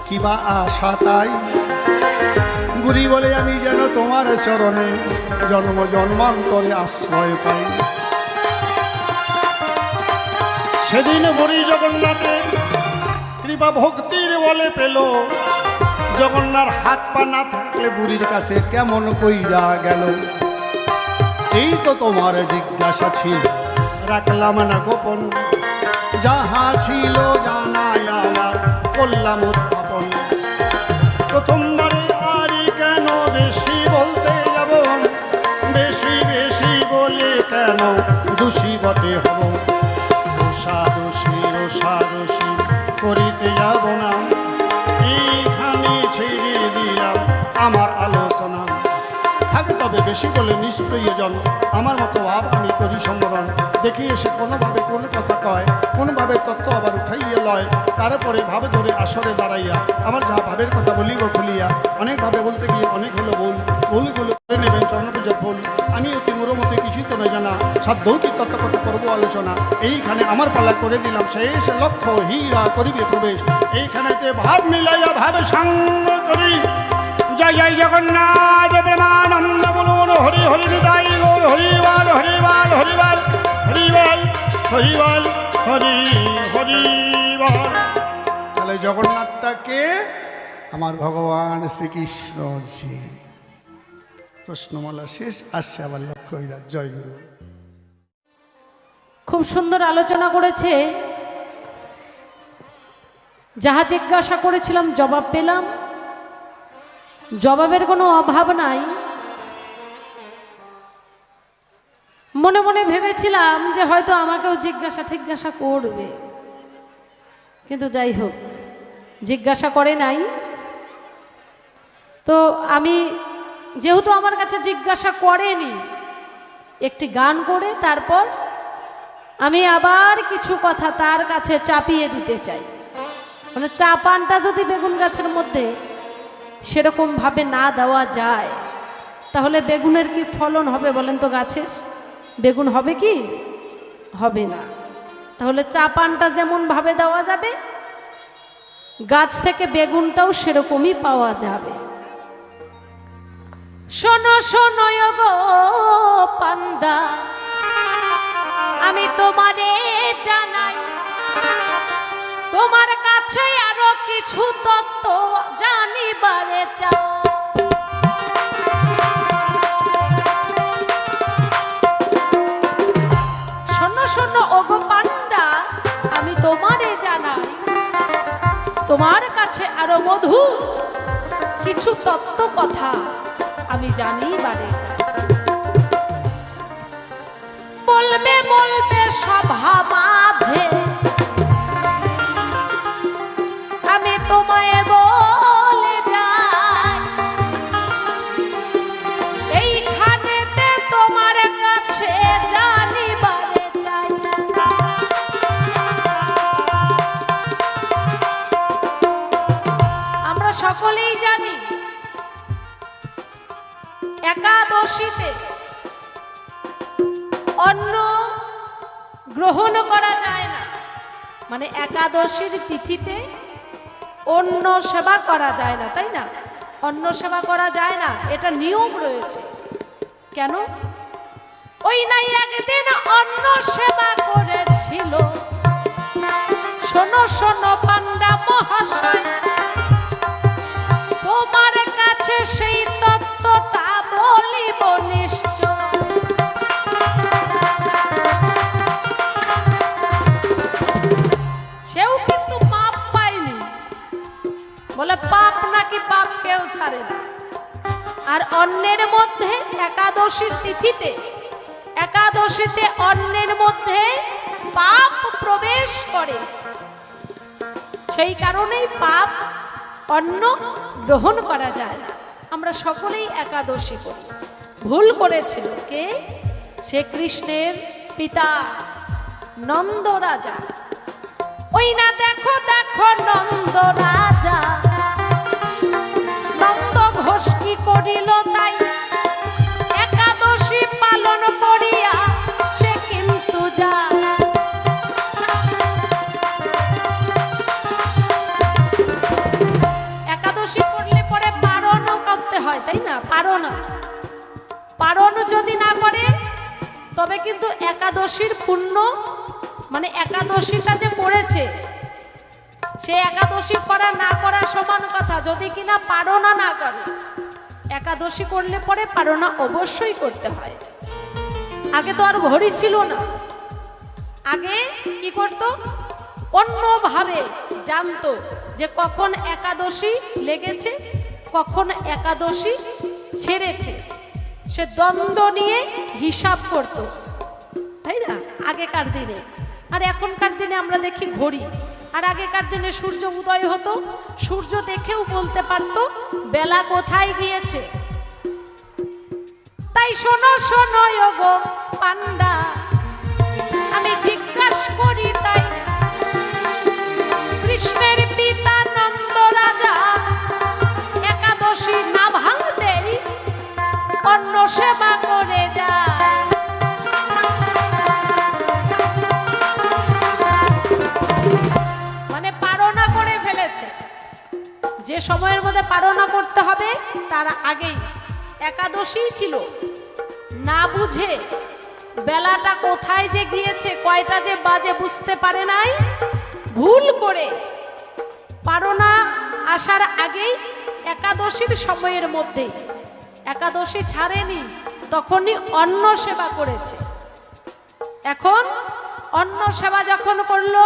কি বা আশা তাই? বুড়ি বলে, আমি যেন তোমার চরণে জন্ম জন্মান্তরে আশ্রয় পাই। সেদিন হরি জগন্নাথের কৃপা ভক্তির বলে পেল, জগন্নাথ হাত পা না থাকলে বুড়ির কাছে কেমন কইরা গেল। এই তো তোমার জিজ্ঞাসা ছিল, রাখলাম না গোপন, যাহা ছিল জানাই আমার করলাম উত্থাপন। প্রথমবারে আরই কেন বেশি বলতে যাব, বেশি বেশি বলে কেন দোষী বটে হব। রোষারোষি করিতে যাব না, এইখানে ছেড়ে দিলাম আমার আলোচনা। থাকে তবে বেশি বলে নিষ্প্রয়োজন, আমার মতো ভাব আমি করি সম্বরণ। দেখি এসে কোনোভাবে কোনো কথা কয়, কোনোভাবে তত্ত্ব আবার উঠাইয়া লয়, তারপরে ভাবে ধরে আসরে দাঁড়াইয়া আমার যা ভাবের কথা বলিব খুলিয়া। অনেকভাবে বলতে গিয়ে অনেক হলো ভুলগুলো করে নেবেন চরণপূজার ভুল। আমি অতি মোরমতে কিছুই তো নয় জানা, সাধ্যৌতি তত্ত্বকথা করবো আলোচনা। এইখানে আমার পালা করে দিলাম শেষ, লক্ষ্য হীরা করিবে প্রবেশ। এইখানেতে ভাব মিলাইয়া ভাবে সাঙ্গ করি।
জয় জয় জগন্নাথ প্রেমানন্দ বলুন হরি হরি বিদায় গৌর হরিবল হরিবল হরিবল হরিবল হরিবল হরি হরিবল।
তাহলে জগন্নাথটাকে আমার ভগবান শ্রীকৃষ্ণ জি। প্রশ্নমালা শেষ, আসছে আবার লক্ষ্য হীরা। জয় গুরু।
খুব সুন্দর আলোচনা করেছে। যাহা জিজ্ঞাসা করেছিলাম জবাব পেলাম, জবাবের কোনো অভাব নাই। মনে মনে ভেবেছিলাম যে হয়তো আমাকেও জিজ্ঞাসা করবে, কিন্তু যাই হোক জিজ্ঞাসা করে নাই। তো আমি যেহেতু আমার কাছে জিজ্ঞাসা করেনি, একটি গান করে তারপর আমি আবার কিছু কথা তার কাছে চাপিয়ে দিতে চাই। মানে চাপানটা যদি বেগুন গাছের মধ্যে সেরকমভাবে না দেওয়া যায়, তাহলে বেগুনের কি ফলন হবে বলেন তো? গাছের বেগুন হবে কি? হবে না। তাহলে চাপানটা যেমনভাবে দেওয়া যাবে, গাছ থেকে বেগুনটাও সেরকমই পাওয়া যাবে। শোনো শোনো গো পান্ডা, আমি তোমারে জানাই, তোমার কাছে আরো কিছু তত্ত্ব জানিবারে চাও। শোনো শোনো ওগো পান্ডা, আমি তোমারে জানাই, তোমার কাছে আরো মধুর কিছু তত্ত্ব কথা আমি জানিবারে চাই। বলবে বলবে সভা মাঝে, আমি তোমায় বলে যাই, এইখানেতে তোমার কাছে জানিবারে চাই। আমরা সকলেই জানি একাদশীতে অন্ন গ্রহণ করা যায় না, মানে একাদশীর তিথিতে অন্ন সেবা করা যায় না, তাই না? অন্ন সেবা করা যায় না, এটা নিয়ম রয়েছে। কেন? ওই নাই একদিন অন্ন সেবা করেছিল। শোনো শোনো পান্ডা মহাশয়, তোমার কাছে সেই তত্ত্বটা বলিব নিশ্চয়। সেও কিন্তু পাপ পায়নি, বলে পাপ নাকি পাপ কেউ ছাড়ে না। আর অন্যের মধ্যে একাদশীর তিথিতে, একাদশীতে অন্যের মধ্যে পাপ প্রবেশ করে, সেই কারণেই পাপ অন্ন গ্রহণ করা যায় না। আমরা সকলেই একাদশী করি। ভুল করেছিল কে? সে কৃষ্ণের পিতা নন্দ রাজা। ওই না দেখো দেখো নন্দ রাজা, নন্দ ঘোষ কি করিল তাই, একাদশী পালন করিয়া সে কিন্তু যা। একাদশী করলে পরে পারণও করতে হয়, তাই না? পারণ যদি না করে তবে কিন্তু একাদশীর পুণ্য মানে একাদশীটা যে করেছে, সে একাদশী করা না করা সমান কথা, যদি কিনা পারনা না করে। একাদশী করলে পরে পারনা অবশ্যই করতে হয়। আগে তো আর ঘড়ি ছিল না, আগে কি করতো, অন্যভাবে জানতো যে কখন একাদশী লেগেছে, কখন একাদশী ছেড়েছে, সে দ্বন্দ্ব নিয়ে হিসাব করত, তাই না আগেকার দিনে। আর এখনকার দিনে আমরা দেখি ঘড়ি। আর আগেকার দিনে সূর্য উদয় হতো, সূর্য দেখেও বলতে পারতো বেলা কোথায় গিয়েছে। তাই শোনো শোনো গো পান্ডা, আমি জিজ্ঞাসা করি তাই, কৃষ্ণের পিতা নন্দ রাজা একাদশী না ভাঙতেই অন্ন সেবা করে যায়। মানে পারনা করে ফেলেছে, যে সময়ের মধ্যে পারনা করতে হবে তার আগেই একাদশী ছিল, না বুঝে বেলাটা কোথায় যে গিয়েছে, কয়টা যে বাজে বুঝতে পারে নাই, ভুল করে পারনা আসার আগেই একাদশীর সময়ের মধ্যেই, একাদশী ছাড়েনি তখনই অন্ন সেবা করেছে। এখন অন্ন সেবা যখন করলো,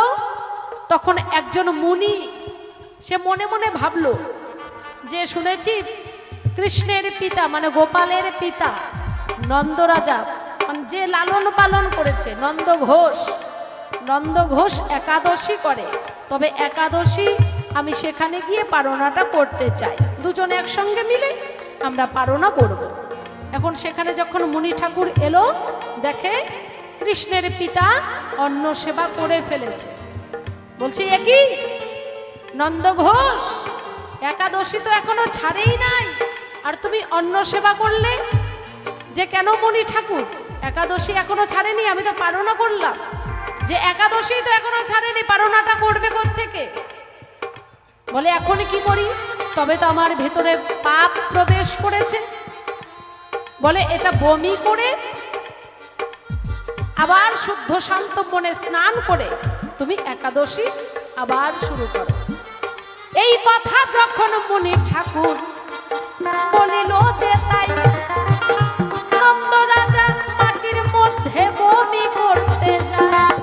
তখন একজন মুনি সে মনে মনে ভাবলো যে শুনেছি কৃষ্ণের পিতা মানে গোপালের পিতা নন্দরাজা, মানে যে লালন পালন করেছে নন্দ ঘোষ একাদশী করে, তবে একাদশী আমি সেখানে গিয়ে পারনাটা করতে চাই, দুজনে একসঙ্গে মিলে আমরা পারনা করব। এখন সেখানে যখন মুনি ঠাকুর এলো, দেখে কৃষ্ণের পিতা অন্ন সেবা করে ফেলেছে। বলছে এ কি নন্দ ঘোষ, একাদশী তো এখনো ছাড়েই নাই, আর তুমি অন্ন সেবা করলে যে কেন মুনি ঠাকুর? একাদশী এখনো ছাড়েনি, আমি তো পারনা করলাম, যে একাদশী তো এখনো ছাড়েনি, পারনাটা করবে কোত্থেকে? বলে এখন কি করি, তবে তো আমার ভেতরে পাপ প্রবেশ করেছে। বলে এটা বমি করে আবার শুদ্ধ শান্ত মনে স্নান করে তুমি একাদশী আবার শুরু করো। এই কথা যখন মুনি ঠাকুর বলিল যে তাই, নন্দ রাজা মাটির মধ্যে বমি করতে যায়।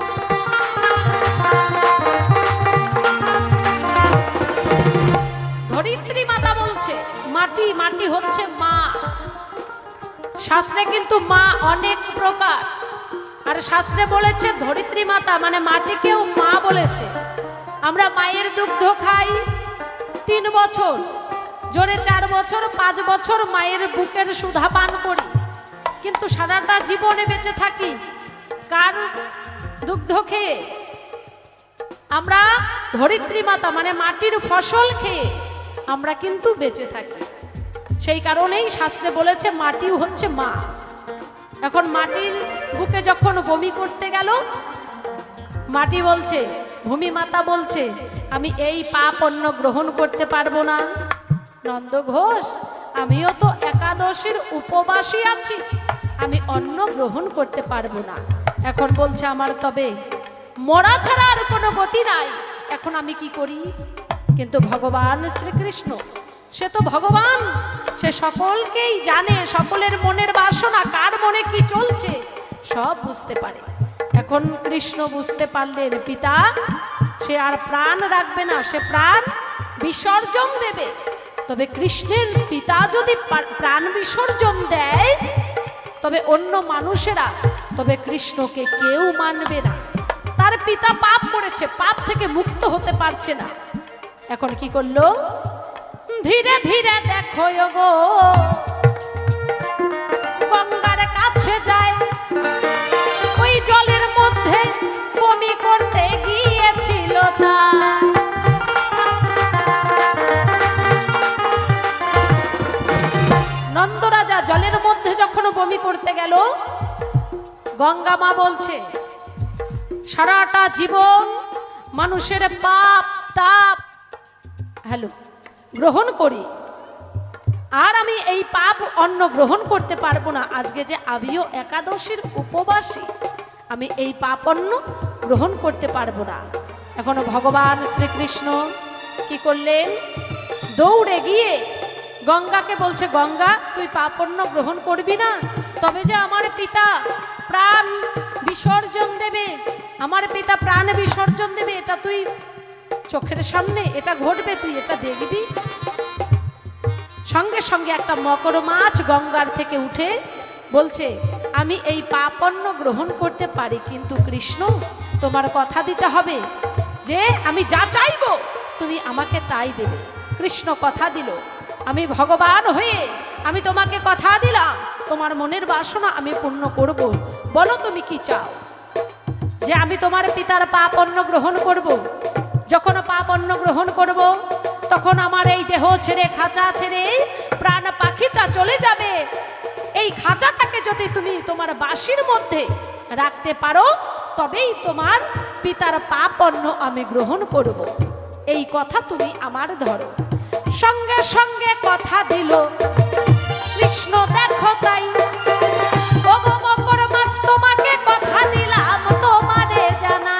ধরিত্রী মাতা বলছে মাটি, মাটি হচ্ছে মা। শাস্ত্রে কিন্তু মা অনেক প্রকার, আর শাস্ত্রে বলেছে ধরিত্রী মাতা মানে মাটিকেও মা বলেছে। আমরা মায়ের দুগ্ধ খাই 3 বছর, জোরে 4 বছর 5 বছর মায়ের বুকের সুধা পান করি, কিন্তু সারাটা জীবনে বেঁচে থাকি কার দুগ্ধ খেয়ে? আমরা ধরিত্রী মাতা মানে মাটির ফসল খেয়ে আমরা কিন্তু বেঁচে থাকি। সেই কারণেই শাস্ত্রে বলেছে মাটিও হচ্ছে মা। এখন মাটির বুকে যখন বমি করতে গেল, মাটি বলছে, ভূমি মাতা বলছে আমি এই পাপ অন্ন গ্রহণ করতে পারবো না। নন্দ ঘোষ আমিও তো একাদশীর উপবাসী আছি, আমি অন্ন গ্রহণ করতে পারবো না। এখন বলছে আমার তবে মরা ছাড়া আর কোনো গতি নাই, এখন আমি কি করি? কিন্তু ভগবান শ্রীকৃষ্ণ সে তো ভগবান, সে সকলকেই জানে, সকলের মনের বাসনা কার মনে কি চলছে সব বুঝতে পারে। এখন কৃষ্ণ বুঝতে পারলেন পিতা সে আর প্রাণ রাখবে না, সে প্রাণ বিসর্জন দেবে। তবে কৃষ্ণের পিতা যদি প্রাণ বিসর্জন দেয়, তবে অন্য মানুষেরা তবে কৃষ্ণকে কেউ মানবে না। তার পিতা পাপ করেছে, পাপ থেকে মুক্ত হতে পারছে না। এখন কি করলো? ধীরে ধীরে দেখো গো গঙ্গার কাছে যায়, ওই জলের মধ্যে বমি করতে গিয়েছিল তা। নন্দরাজা জলের মধ্যে যখন বমি করতে গেল, গঙ্গা মা বলছে সারাটা জীবন মানুষের পাপ তাপ গ্রহণ করি, আর আমি এই পাপ অন্ন গ্রহণ করতে পারবো না। আজকে যে আমিও একাদশীর উপবাসী, আমি এই পাপ অন্ন গ্রহণ করতে পারবো না। এখন ভগবান শ্রীকৃষ্ণ কি করলেন, দৌড়ে গিয়ে গঙ্গাকে বলছে, গঙ্গা তুই পাপন্য গ্রহণ করবি না, তবে যে আমার পিতা প্রাণ বিসর্জন দেবে, আমার পিতা প্রাণ বিসর্জন দেবে, এটা তুই চোখের সামনে এটা ঘটবে, তুই এটা দেখবি। সঙ্গে সঙ্গে একটা মকর মাছ গঙ্গার থেকে উঠে বলছে, আমি এই পাপন্য গ্রহণ করতে পারি, কিন্তু কৃষ্ণ তোমার কথা দিতে হবে যে আমি যা চাইবো তুমি আমাকে তাই দেবে। কৃষ্ণ কথা দিল, আমি ভগবান হয়ে আমি তোমাকে কথা দিলাম, তোমার মনের বাসনা আমি পূর্ণ করব। বলো তুমি কি চাও? যে আমি তোমার পিতার পাপন্য গ্রহণ করব। যখন পাপন্য গ্রহণ করব তখন আমার এই দেহ ছেড়ে, খাঁচা ছেড়ে প্রাণ পাখিটা চলে যাবে। এই খাঁচাটাকে যদি তুমি তোমার বাঁশির মধ্যে রাখতে পারো তবেই তোমার পিতার পাপন্য আমি গ্রহণ করব। এই কথা তুমি আমার ধরো। সঙ্গে সঙ্গে কথা দিল কৃষ্ণ, দেখো তাই ওগো মকর মাছ তোমাকে কথা দিলাম তোমারে জানা।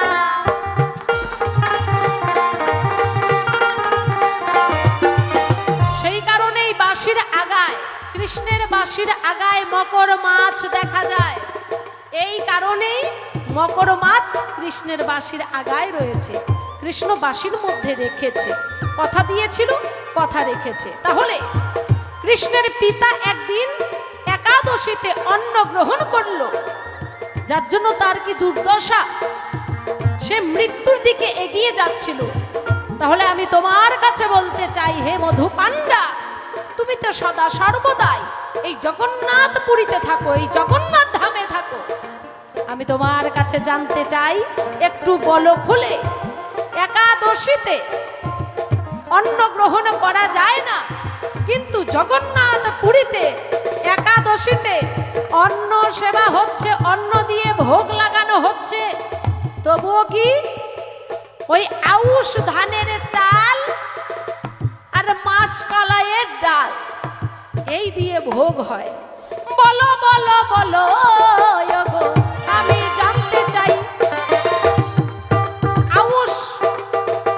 সেই কারণেই বাঁশির আগায়, কৃষ্ণের বাঁশির আগায় মকর মাছ দেখা যায়। এই কারণেই মকর মাছ কৃষ্ণের বাঁশির আগায় রয়েছে। কৃষ্ণ বাঁশির মধ্যে রেখেছে, কথা দিয়েছিল, কথা রেখেছে। তাহলে কৃষ্ণের পিতা একদিন একাদশীতে অন্ন গ্রহণ করলো, যার জন্য তার কি দুর্দশা, সে মৃত্যুর দিকে এগিয়ে যাচ্ছিল। তাহলে আমি তোমার কাছে বলতে চাই, হে মধু পাণ্ডা, তুমি তো সদা সর্বদাই এই জগন্নাথ পুরীতে থাকো, এই জগন্নাথ ধামে থাকো। আমি তোমার কাছে জানতে চাই, একটু বলো খুলে, একাদশীতে অন্ন গ্রহণ করা যায় না, কিন্তু জগন্নাথ পুরীতে একাদশীতে অন্ন সেবা হচ্ছে, অন্ন দিয়ে ভোগ লাগানো হচ্ছে, তবুও কি ওই আউশ ধানের চাল আর মাসকলাইয়ের ডাল এই দিয়ে ভোগ হয়। বলো বলো বলো ওগো, আমি জানতে চাই,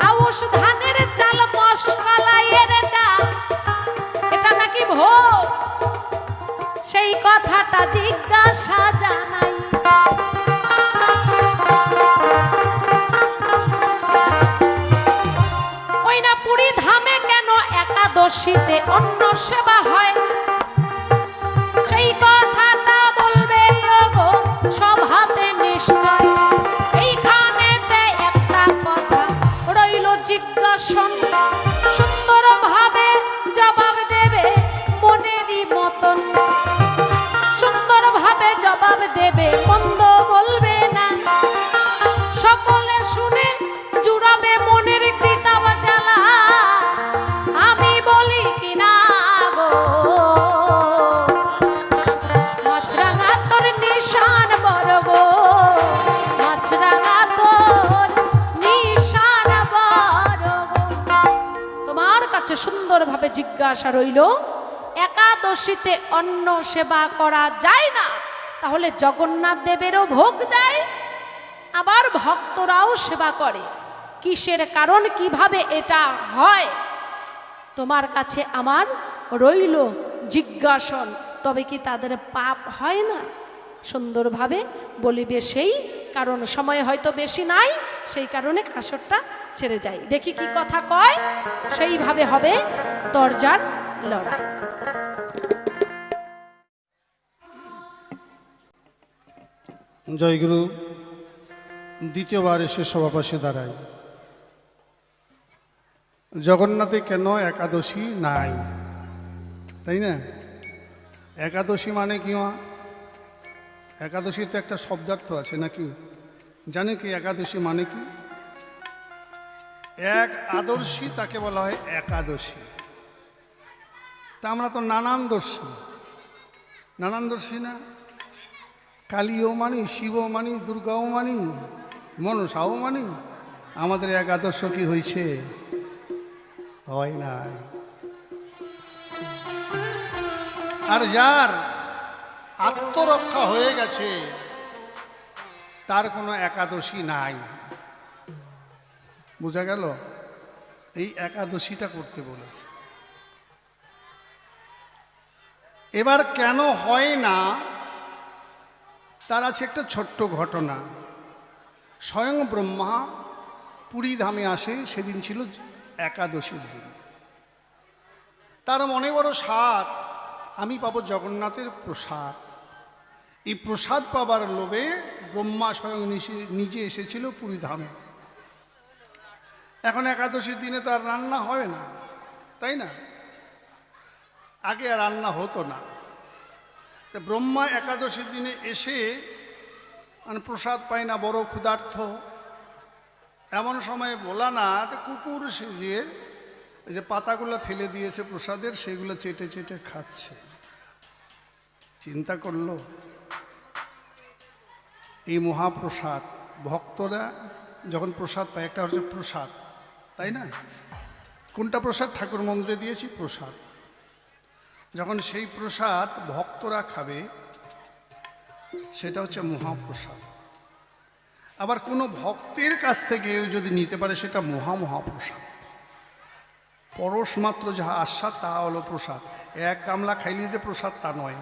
আউশ ধানের চাল মাসকলাইয়ের ডাল এটা নাকি ভোগ? সেই কথাটা জিজ্ঞাসা জানাই। ওই না পুরী ধামে কেন একাদশীতে অন্ন সেবা হয়? সেই কথাটা বলবে ওগো সব হাতে নিশ্চয়। এইখানেতে একটা কথা রইল জিজ্ঞাসন, সুন্দরভাবে জবাব দেবে মনেরই মতন, সুন্দরভাবে জবাব দেবে, মন্দ বলবে না। সকলে শুনে জুড়াবে মনের কৃতাব জ্বালা। আমি বলি কিনা গো, মাছরাঙা তোর নিশান বড় গো, মাছরাঙা তোর নিশান বড় গো। তোমার কাছে সুন্দরভাবে জিজ্ঞাসা রইল, একাদশীতে অন্ন সেবা করা যায় না, তাহলে জগন্নাথ দেবেরও ভোগ দেয়, আবার ভক্তরাও সেবা করে, কিসের কারণ, কিভাবে এটা হয়? তোমার কাছে আমার রইল জিজ্ঞাসন, তবে কি তাদের পাপ হয় না? সুন্দরভাবে বলিবে সেই কারণ। সময় হয়তো বেশি নাই, সেই কারণে আসরটা ছেড়ে যায়। দেখি কি কথা কয়, সেইভাবে হবে তরজার লড়াই।
জয়গুরু। দ্বিতীয়বার এসে সভাপাশে দাঁড়াই। জগন্নাথে কেন একাদশী নাই, তাই না? একাদশী মানে কি মা? একাদশীতে একটা শব্দার্থ আছে নাকি? জানে কি একাদশী মানে কি? এক আদর্শী তাকে বলা হয় একাদশী। তা আমরা তো নানান দর্শী না? কালীও মানি, শিবও মানি, দুর্গাও মানি, মনসাও মানি। আমাদের এক আদর্শ কি হয়েছে? হয় না। আর যার আত্মরক্ষা হয়ে গেছে, তার কোনো একাদশী নাই। বোঝা গেল? এই একাদশীটা করতে বলেছে। এবার কেন হয় না, তার আছে একটা ছোট্ট ঘটনা। স্বয়ং ব্রহ্মা পুরী ধামে আসে, সেদিন ছিল একাদশীর দিন। তার মনে বড় স্বাদ, আমি পাবো জগন্নাথের প্রসাদ। এই প্রসাদ পাবার লোভে ব্রহ্মা স্বয়ং নিজে এসেছিল পুরী ধামে। এখন একাদশীর দিনে তো আর রান্না হয় না, তাই না? আগে আর রান্না হতো না। তা ব্রহ্মা একাদশীর দিনে এসে মানে প্রসাদ পায় না, বড় ক্ষুধার্থ। এমন সময় ভোলানাথ কুকুর সেজে যে পাতাগুলো ফেলে দিয়েছে প্রসাদের, সেগুলো চেটে চেটে খাচ্ছে। চিন্তা করলো, এই মহাপ্রসাদ, ভক্তরা যখন প্রসাদ পায়, একটা হচ্ছে প্রসাদ, তাই না? কোনটা প্রসাদ? ঠাকুর মন্দিরে দিয়েছি প্রসাদ। যখন সেই প্রসাদ ভক্তরা খাবে, সেটা হচ্ছে মহাপ্রসাদ। আবার কোনো ভক্তের কাছ থেকে যদি নিতে পারে, সেটা মহাপ্রসাদ। পরশ মাত্র যাহা আস্বাদ তাহা হলো প্রসাদ। এক গামলা খাইলে যে প্রসাদ তা নয়।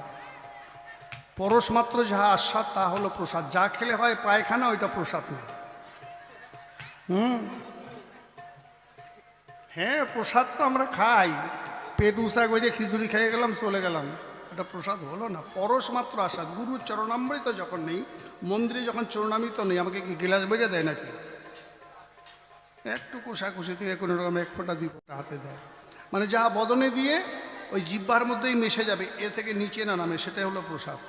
পরশ মাত্র যাহা আস্বাদ তাহা হলো প্রসাদ। যা খেলে হয় পায়খানা, ওইটা প্রসাদ না। হ্যাঁ, প্রসাদ তো আমরা খাই, পেট উষা করে খিচুড়ি খেয়ে গেলাম, চলে গেলাম, এটা প্রসাদ হলো না। পরশ মাত্র আস্বাদ। গুরুর চরণামৃত যখন নেই, মন্দিরে যখন চরণামৃত নেই, আমাকে কি গিলাস বেরিয়ে দেয় নাকি? একটু কষাকষি থেকে কোনো রকম এক ফোঁটা দুই ফোঁটা হাতে দেয়, মানে যা বদনে দিয়ে ওই জিহ্বার মধ্যেই মিশে যাবে, এ থেকে নিচে না নামে, সেটাই হলো প্রসাদ।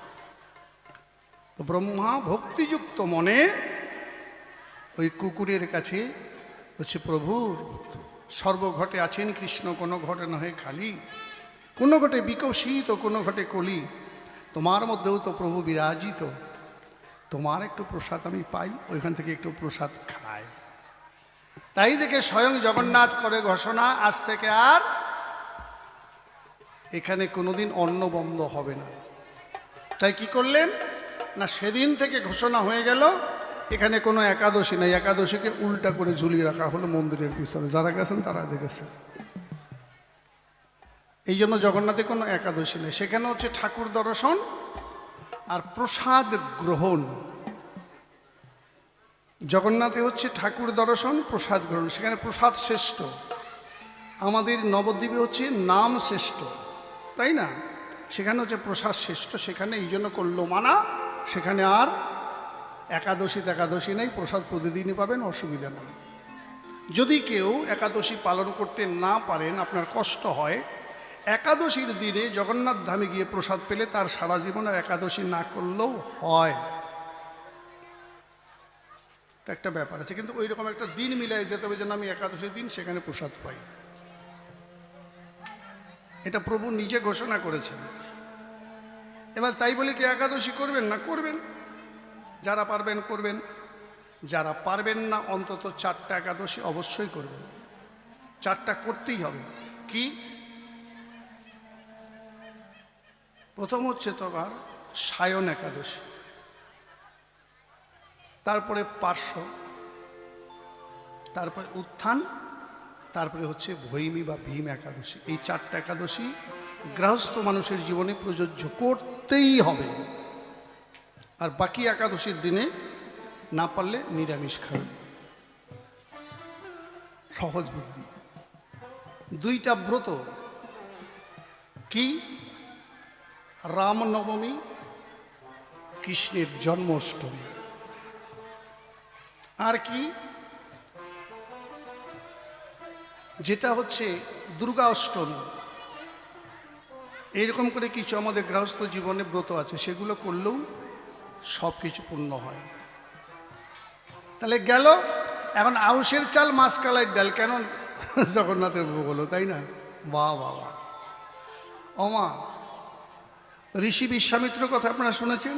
তো ব্রহ্মা ভক্তিযুক্ত মনে ওই কুকুরের কাছে বলছে, প্রভু সর্বঘটে আছেন কৃষ্ণ, কোনো ঘটে নহে খালি, কোনো ঘটে বিকশিত, কোনো ঘটে কলি, তোমার মধ্যেও তো প্রভু বিরাজিত, তোমার একটু প্রসাদ আমি পাই, ওইখান থেকে একটু প্রসাদ খাই। তাই দেখে স্বয়ং জগন্নাথ করে ঘোষণা, আজ থেকে আর এখানে কোনোদিন অন্ন বন্ধ হবে না। তাই কি করলেন না, সেদিন থেকে ঘোষণা হয়ে গেল এখানে কোনো একাদশী নেই। একাদশীকে উল্টা করে ঝুলিয়ে রাখা হলো মন্দিরের পিছনে। যারা গেছেন তারা দেখেছেন। এই জন্য জগন্নাথে কোনো একাদশী নেই। সেখানে হচ্ছে ঠাকুর দর্শন আর প্রসাদ গ্রহণ। জগন্নাথে হচ্ছে ঠাকুর দর্শন, প্রসাদ গ্রহণ। সেখানে প্রসাদ শ্রেষ্ঠ। আমাদের নবদ্বীপে হচ্ছে নাম শ্রেষ্ঠ, তাই না? সেখানে হচ্ছে প্রসাদ শ্রেষ্ঠ। সেখানে এই জন্য করলো মানা, সেখানে আর একাদশী নেই, প্রসাদ প্রতিদিনই পাবেন, অসুবিধা নেই। যদি কেউ একাদশী পালন করতে না পারেন, আপনার কষ্ট হয়, একাদশীর দিনে জগন্নাথ ধামে গিয়ে প্রসাদ পেলে তার সারা জীবন আর একাদশী না করলেও হয়। একটা ব্যাপার আছে, কিন্তু ওই রকম একটা দিন মিলাই যেতে হবে যেন আমি একাদশীর দিন সেখানে প্রসাদ পাই। এটা প্রভু নিজে ঘোষণা করেছেন। এবার তাই বলে কি একাদশী করবেন না? করবেন, যারা পারবেন করবেন, যারা পারবেন না অন্তত 4টা একাদশী অবশ্যই করবেন। 4টা করতেই হবে। কি? প্রথম হচ্ছে তোমার সায়ন একাদশী, তারপরে পার্শ্ব, তারপরে উত্থান, তারপরে হচ্ছে ভৈমী বা ভীম একাদশী। এই 4টা একাদশী গৃহস্থ মানুষের জীবনে প্রযোজ্য, করতেই হবে। আর বাকি একাদশীর দিনে না পারলে নিরামিষ খাবেন। সহজ বুদ্ধি। 2টা ব্রত কি? রামনবমী, কৃষ্ণের জন্মাষ্টমী। আর কি? যেটা হচ্ছে দুর্গা অষ্টমী। এইরকম করে কিছু আমাদের গৃহস্থ জীবনে ব্রত আছে, সেগুলো করলেও সব কিছু পূর্ণ হয়। তাহলে গেল। এখন আউশের চাল মাসকালাই ডাল কেন জগন্নাথের ভোগ হলো, তাই না? বাহ বাবা। ওমা, ঋষি বিশ্বামিত্র কথা আপনারা শুনেছেন?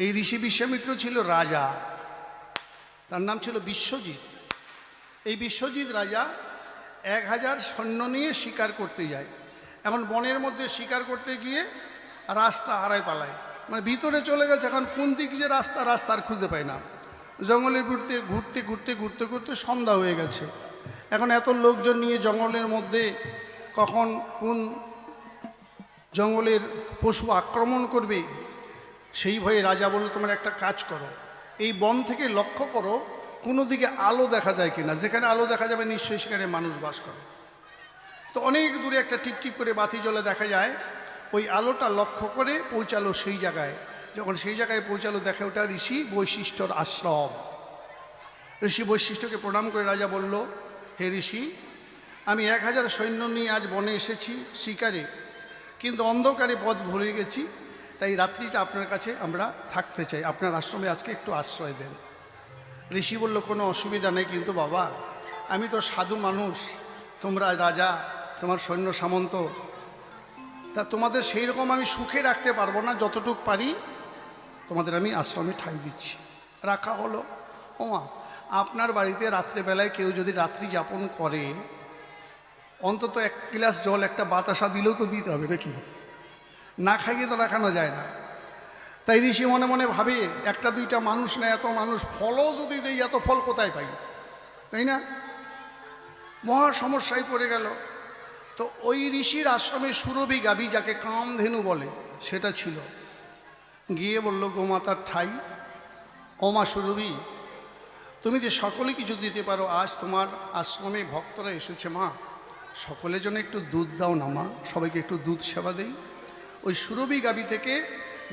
এই ঋষি বিশ্বামিত্র ছিল রাজা, তার নাম ছিল বিশ্বজিৎ। এই বিশ্বজিৎ রাজা 1000 সৈন্য নিয়ে শিকার করতে যায়। এখন বনের মধ্যে শিকার করতে গিয়ে রাস্তা হারায় পালায়। মানে ভিতরে চলে গেছে। এখন কোন দিক যে রাস্তা আর খুঁজে পায় না। জঙ্গলে ঘুরতে সন্ধ্যা হয়ে গেছে। এখন এত লোকজন নিয়ে জঙ্গলের মধ্যে কখন কোন জঙ্গলের পশু আক্রমণ করবে সেই ভয়ে রাজা বলল, তোমরা একটা কাজ করো, এই বন থেকে লক্ষ্য করো কোনো দিকে আলো দেখা যায় কিনা, যেখানে আলো দেখা যাবে নিশ্চয়ই সেখানে মানুষ বাস করে। তো অনেক দূরে একটা টিপটিপ করে বাতি জ্বলে দেখা যায়, ওই আলোটা লক্ষ্য করে পৌঁছালো সেই জায়গায়। যখন সেই জায়গায় পৌঁছালো দেখে ওটা ঋষি বৈশিষ্ট্যর আশ্রম। ঋষি বৈশিষ্ট্যকে প্রণাম করে রাজা বলল, হে ঋষি, আমি 1000 সৈন্য নিয়ে আজ বনে এসেছি শিকারে, কিন্তু অন্ধকারে পথ ভুলে গেছি, তাই রাত্রিটা আপনার কাছে আমরা থাকতে চাই, আপনার আশ্রমে আজকে একটু আশ্রয় দেন। ঋষি বলল, কোনো অসুবিধা নেই, কিন্তু বাবা আমি তো সাধু মানুষ, তোমরা রাজা, তোমার সৈন্য সামন্ত, তা তোমাদের সেই রকম আমি সুখে রাখতে পারবো না, যতটুক পারি তোমাদের আমি আশ্রমে ঠাঁই দিচ্ছি। রাখা হলো। ওমা, আপনার বাড়িতে রাত্রেবেলায় কেউ যদি রাত্রি যাপন করে, অন্তত 1 গ্লাস জল, একটা বাতাসা দিলেও তো দিতে হবে নাকি? না খাইয়ে তো রাখানো যায় না। তাই ঋষি মনে মনে ভাবে, একটা দুইটা মানুষ না, এত মানুষ, ফলও যদি দেই এত ফল কোথায় পাই, তাই না? মহা সমস্যায় পড়ে গেল। তো ওই ঋষির আশ্রমে সুরভি গাবি, যাকে কামধেনু বলে, সেটা ছিল। গিয়ে বলল, গোমাতার ঠাই, ওমা সুরভি, তুমি যে সকলে কিছু দিতে পারো, আজ তোমার আশ্রমে ভক্তরা এসেছে মা, সকলের জন্য একটু দুধ দাও না মা, সবাইকে একটু দুধ সেবা দেই। ওই সুরভি গাবি থেকে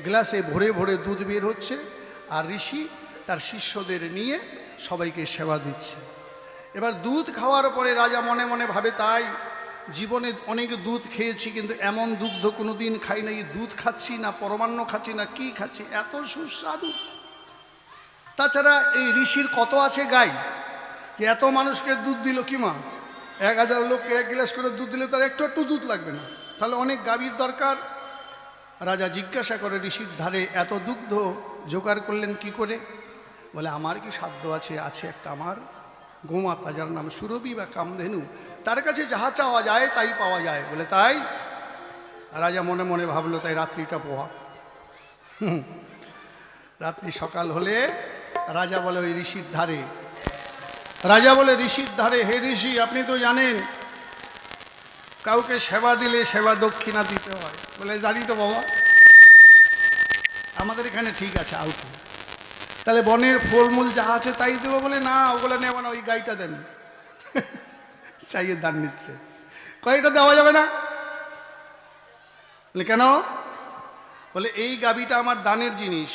গ্লাসে ভরে ভরে দুধ বের হচ্ছে, আর ঋষি তার শিষ্যদের নিয়ে সবাইকে সেবা দিচ্ছে। এবার দুধ খাওয়ার পরে রাজা মনে মনে ভাবে, তাই জীবনে অনেক দুধ খেয়েছি, কিন্তু এমন দুগ্ধ কোনো দিন খাই না। এই দুধ খাচ্ছি না পরমান্ন খাচ্ছি না কি খাচ্ছি, এত সুস্বাদু। তাছাড়া এই ঋষির কত আছে গাই, যে এত মানুষকে দুধ দিল কি মা? 1000 লোককে 1 গ্লাস করে দুধ দিলে তার একটু দুধ লাগবে না, তাহলে অনেক গাভীর দরকার। রাজা জিজ্ঞাসা করে, ঋষির ধারে এত দুগ্ধ জোগাড় করলেন কি করে? বলে, আমার কি সাধ্য আছে? আছে একটা আমার গোমাতা, যার নাম সুরভি বা কামধেনু, তার কাছে যাহা চাওয়া যায় তাই পাওয়া যায়। বলে, তাই? রাজা মনে মনে ভাবলো, তাই রাত্রিটা পোহা। রাত্রি সকাল হলে রাজা বলে, ওই ঋষির ধারে, রাজা বলে ঋষির ধারে, হে ঋষি, আপনি তো জানেন কাউকে সেবা দিলে সেবা দক্ষিণা দিতে হয়। বলে, জানি তো বাবা, আমাদের এখানে ঠিক আছে, আউট। তাহলে বনের ফলমূল যা আছে তাই দেবো? বলে, না, ওগুলো নেব না, ওই গাইটা দেন। চাইয়ে দান নিচ্ছে, কয়টা দেওয়া যাবে না? বলে, কেন? বলে, এই গাবিটা আমার দানের জিনিস,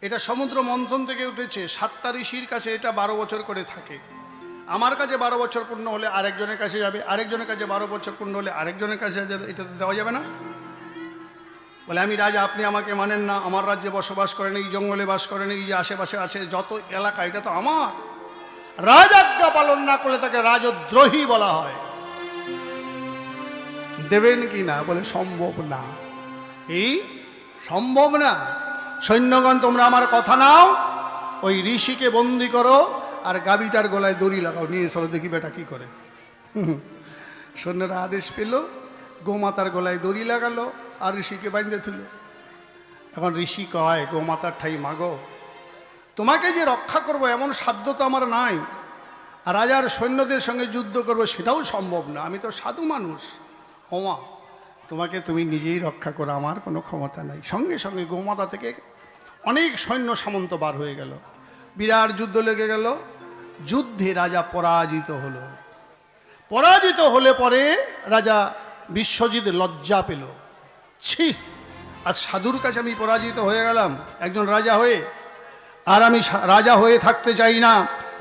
এটা সমুদ্র মন্থন থেকে উঠেছে, 7টা ঋষির কাছে এটা 12 বছর করে থাকে। আমার কাছে 12 বছর পূর্ণ হলে আরেকজনের কাছে যাবে, আরেকজনের কাছে 12 বছর পূর্ণ হলে আরেকজনের কাছে যাবে, এটা তো দেওয়া যাবে না। বলে, আমি রাজা, আপনি আমাকে মানেন না, আমার রাজ্যে বসবাস করেন, এই জঙ্গলে বাস করেন, এই যে আশেপাশে আছে যত এলাকা, এটা তো আমার। রাজাজ্ঞা পালন না করলে তাকে রাজদ্রোহী বলা হয়। দেবেন কি না? বলে, সম্ভব না। এই সম্ভব না। সৈন্যগণ, তোমরা আমার কথা নাও, ওই ঋষিকে বন্দি করো, আর গাবিটার গলায় দড়ি লাগাও, নিয়ে চলো, দেখি বেটা কি করে। সৈন্যরা আদেশ পেল, গোমাতার গলায় দড়ি লাগালো, আর ঋষিকে বাঁধতে তুলো। এখন ঋষি কয়, গোমাতার ঠাই মাগো, তোমাকে যে রক্ষা করব এমন সাধ্য তো আমার নাই, আর রাজার সৈন্যদের সঙ্গে যুদ্ধ করব সেটাও সম্ভব না, আমি তো সাধু মানুষ। ওমা, তোমাকে তুমি নিজেই রক্ষা করো, আমার কোনো ক্ষমতা নাই। সঙ্গে সঙ্গে গোমাতা থেকে অনেক সৈন্য সামন্ত বার হয়ে গেল, বিরাট যুদ্ধ লেগে গেল। যুদ্ধে রাজা পরাজিত হলো। পরাজিত হলে পরে রাজা বিশ্বজিৎ লজ্জা পেল, ছি, আর সাধুর কাছে আমি পরাজিত হয়ে গেলাম একজন রাজা হয়ে, আর আমি রাজা হয়ে থাকতে চাই না।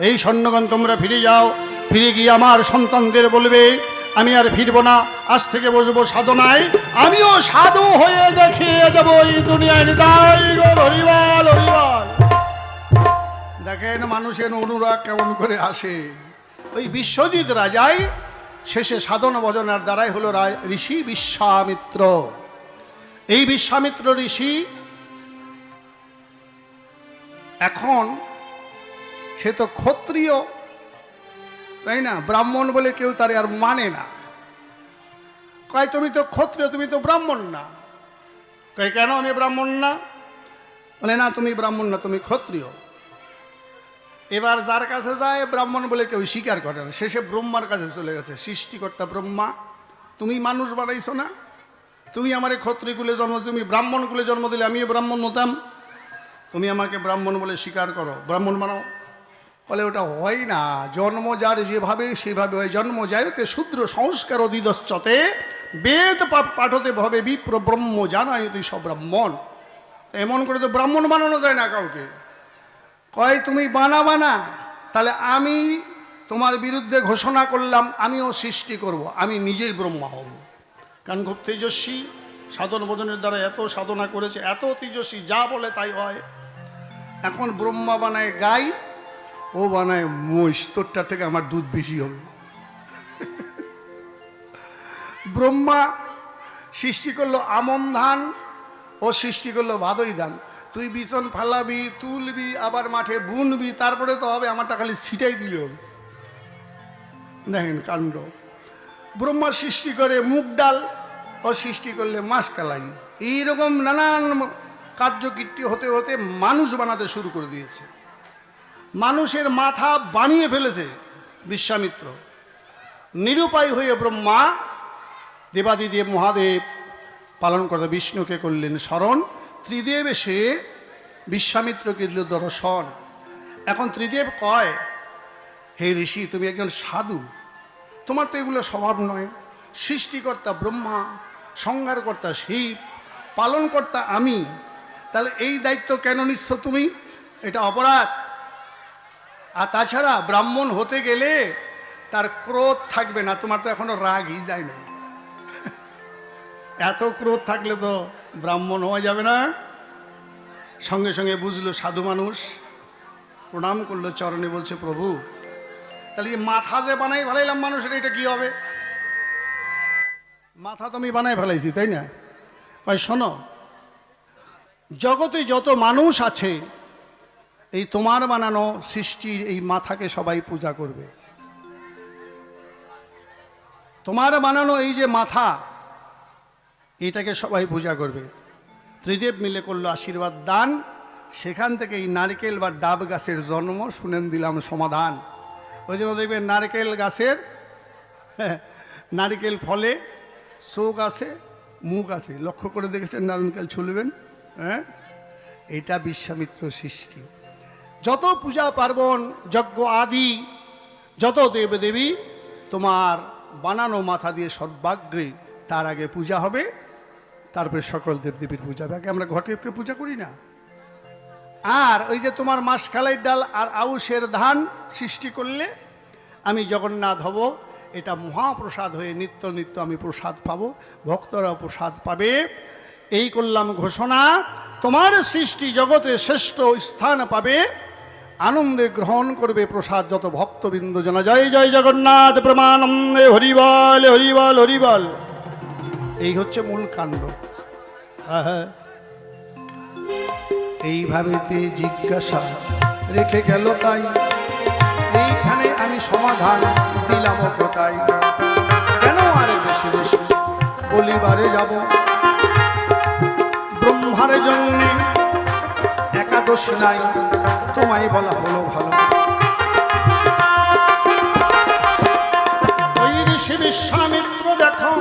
এই সৈন্যগণ, তোমরা ফিরে যাও, ফিরে গিয়ে আমার সন্তানদের বলবে আমি আর ফিরব না, আজ থেকে বসবো সাধনায়, আমিও সাধু হয়ে দেখিয়ে দেবো এই দুনিয়ায়। নিতাই গৌর হরিবল, হরিবল। দেখেন মানুষের অনুরাগ কেমন করে আসে। ওই বিশ্বজিৎ রাজাই শেষে সাধন ভজনার দ্বারাই হলো ঋষি বিশ্বামিত্র। এই বিশ্বামিত্র ঋষি এখন সে তো ক্ষত্রিয়, তাই না? ব্রাহ্মণ বলে কেউ তারে আর মানে না। কয়, তুমি তো ক্ষত্রিয়, তুমি তো ব্রাহ্মণ না। কই কেন আমি ব্রাহ্মণ না? বলে না, তুমি ব্রাহ্মণ না, তুমি ক্ষত্রিয়। এবার যার কাছে যায় ব্রাহ্মণ বলে কেউ স্বীকার করে না, শেষে ব্রহ্মার কাছে চলে গেছে। সৃষ্টিকর্তা ব্রহ্মা, তুমি মানুষ বানাইছো না, তুমি আমারে ক্ষত্রিয় কুলে জন্ম, তুমি ব্রাহ্মণ কুলে জন্ম দিলে আমি ব্রাহ্মণ হতাম, তুমি আমাকে ব্রাহ্মণ বলে স্বীকার করো, ব্রাহ্মণ বানাও। বলে ওটা হয় না, জন্ম যার যেভাবে সেভাবে হয়। জন্ম যায়তে শূদ্র সংস্কার অধিদশ্চতে বেদ পাঠতে ভবে বিপ্র ব্রহ্ম জানায়তি সব ব্রাহ্মণ। এমন করে তো ব্রাহ্মণ বানানো যায় না কাউকে। কয় তুমি বানাবা না, তাহলে আমি তোমার বিরুদ্ধে ঘোষণা করলাম, আমিও সৃষ্টি করব, আমি নিজেই ব্রহ্মা হব। কারণ খুব তেজস্বী, সাধন ভোজনের দ্বারা এত সাধনা করেছে, এত তেজস্বী, যা বলে তাই হয়। এখন ব্রহ্মা বানায় গাই, ও বানায় মহিষ, তোরটা থেকে আমার দুধ বেশি হবে। ব্রহ্মা সৃষ্টি করলো আমন ধান, ও সৃষ্টি করলো ভাদই ধান। তুই বিচন ফালাবি, তুলবি, আবার মাঠে বুনবি, তারপরে তো হবে, আমারটা খালি ছিটাই দিলে হবে। দেখেন কাণ্ড। ব্রহ্মা সৃষ্টি করে মুগ ডাল, ও সৃষ্টি করলে মাসকালাই। এইরকম নানান কার্যকীর্তি হতে হতে মানুষ বানাতে শুরু করে দিয়েছে। মানুষের মাথা বানিয়ে ফেলেছে বিশ্বামিত্র। নিরুপায় হয়ে ব্রহ্মা দেবাদিদেব মহাদেব পালন করতে বিষ্ণুকে করলেন স্মরণ। ত্রিদেব এসে বিশ্বামিত্রকে দিল দর্শন। এখন ত্রিদেব কয়, হে ঋষি, তুমি একজন সাধু, তোমার তো এগুলো স্বভাব নয়। সৃষ্টিকর্তা ব্রহ্মা, সংহারকর্তা শিব, পালনকর্তা আমি, তাহলে এই দায়িত্ব কেন নিচ্ছ তুমি? এটা অপরাধ। আর তাছাড়া ব্রাহ্মণ হতে গেলে তার ক্রোধ থাকবে না। তোমার তো এখনো রাগই যায় না। এত ক্রোধ থাকলে তো ব্রাহ্মণ হওয়া যাবে না। সঙ্গে সঙ্গে বুঝলো সাধু মানুষ, প্রণাম করলো চরণে, বলছে প্রভু, তাহলে এই মাথা যে বানাই ফেলাইলাম মানুষের, এটা কি হবে? মাথা তো আমি বানাই ফেলাইছি, তাই না? ভাই শোনো, জগতে যত মানুষ আছে, এই তোমার বানানো সৃষ্টির এই মাথাকে সবাই পূজা করবে। তোমার বানানো এই যে মাথা, এটাকে সবাই পূজা করবে। ত্রিদেব মিলে করলো আশীর্বাদ দান। সেখান থেকে এই নারকেল বা ডাব গাছের জন্ম। শুনেন দিলাম সমাধান। ওই জন্য দেখবেন নারকেল গাছের নারকেল ফলে চোখ আছে, মুখ আছে। লক্ষ্য করে দেখেছেন নারকেল ছুলবেন? হ্যাঁ, এটা বিশ্বামিত্র সৃষ্টি। যত পূজা পার্বণ যজ্ঞ আদি, যত দেবদেবী তোমার বানানো মাথা দিয়ে সর্বাগ্রে, তার আগে পূজা হবে, তারপরে সকল দেবদেবীর পূজা হবে। আগে আমরা ঘটকে পূজা করি না? আর ওই যে তোমার মাসকালাই ডাল আর আউশের ধান সৃষ্টি করলে আমি জগন্নাথ হব, এটা মহাপ্রসাদ হয়ে নিত্য নিত্য আমি প্রসাদ পাবো, ভক্তরা প্রসাদ পাবে। এই করলাম ঘোষণা। তোমার সৃষ্টি জগতে শ্রেষ্ঠ স্থান পাবে, আনন্দে গ্রহণ করবে প্রসাদ যত ভক্তবৃন্দ জনা। জয় জয় জগন্নাথ প্রেমানন্দে, হরিবল হরিবল হরিবল। এই হচ্ছে মূল কাণ্ড। হ্যাঁ, এইভাবে জিজ্ঞাসা রেখে গেল, তাই এইখানে আমি সমাধান দিলাম কোথায়। কেন আরে বেশি বেশি বলিবারে যাব, ব্রহ্মার জন্য একাদশী নাই, তোমায় বলা হলো ভালো। ওই ঋষি বিশ্বামিত্র দেখো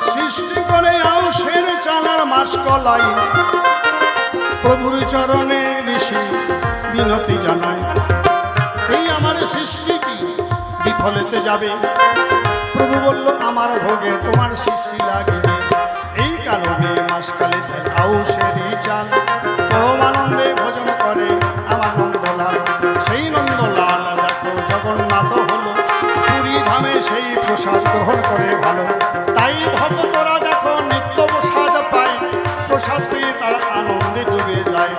সৃষ্টি করে আউশের চালার মাসকলাই। প্রভুর চরণে ঋষি বিনতি জানায়, এই আমার সৃষ্টি কি বিফলেতে যাবে? প্রভু বলল, আমার ভোগে তোমার সৃষ্টি লাগবে। এই কারণে মাসকালে আউশেরই চাল পরমানন্দে ভোজন করে আমার নন্দলাল। সেই নন্দলাল দেখো জগন্নাথ হলো, পুরী ধামে সেই প্রসাদ গ্রহণ করে ভালো। তাই ভক্তরা দেখো নিত্য প্রসাদ পায়, প্রসাদ পেয়ে তারা আনন্দে ডুবে যায়।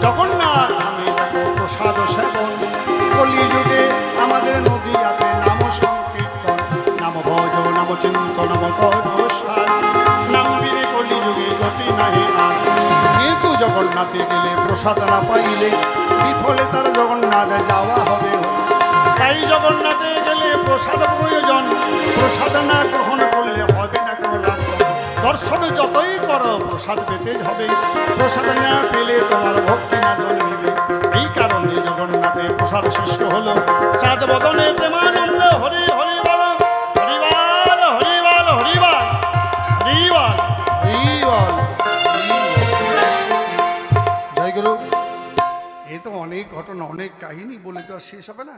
জগন্নাথ ধামে দেখো প্রসাদ সেবন, কলিযুগে আমাদের নদীয়াতে নাম সংকীর্তন, নাম ভজ নাম চিন্ত নাম তদসার, নাম বিনে কলিযুগে গতি নাহি আর। কিন্তু জগন্নাথে গেলে প্রসাদ না পাইলে বিফলে তার জগন্নাথে যাওয়া হবে। তাই জগন্নাথে গেলে প্রসাদ প্রয়োজন, প্রসাদ না গ্রহণ করলে হবে না কোনো লাভ। দর্শন যতই করো প্রসাদ পেতেই হবে, প্রসাদ না পেলে তোমার ভক্তি না জন্মিবে। এই কারণে জগন্নাথের প্রসাদ সৃষ্ট হলো চাঁদ বদনে প্রেমানন্দ হরি হরি বল, হরিবাল হরিবাল হরিবাল হরিবাল হরিবাল। জয় গুরু। এ তো অনেক ঘটনা, অনেক কাহিনী বলে তো আর শেষ হবে না।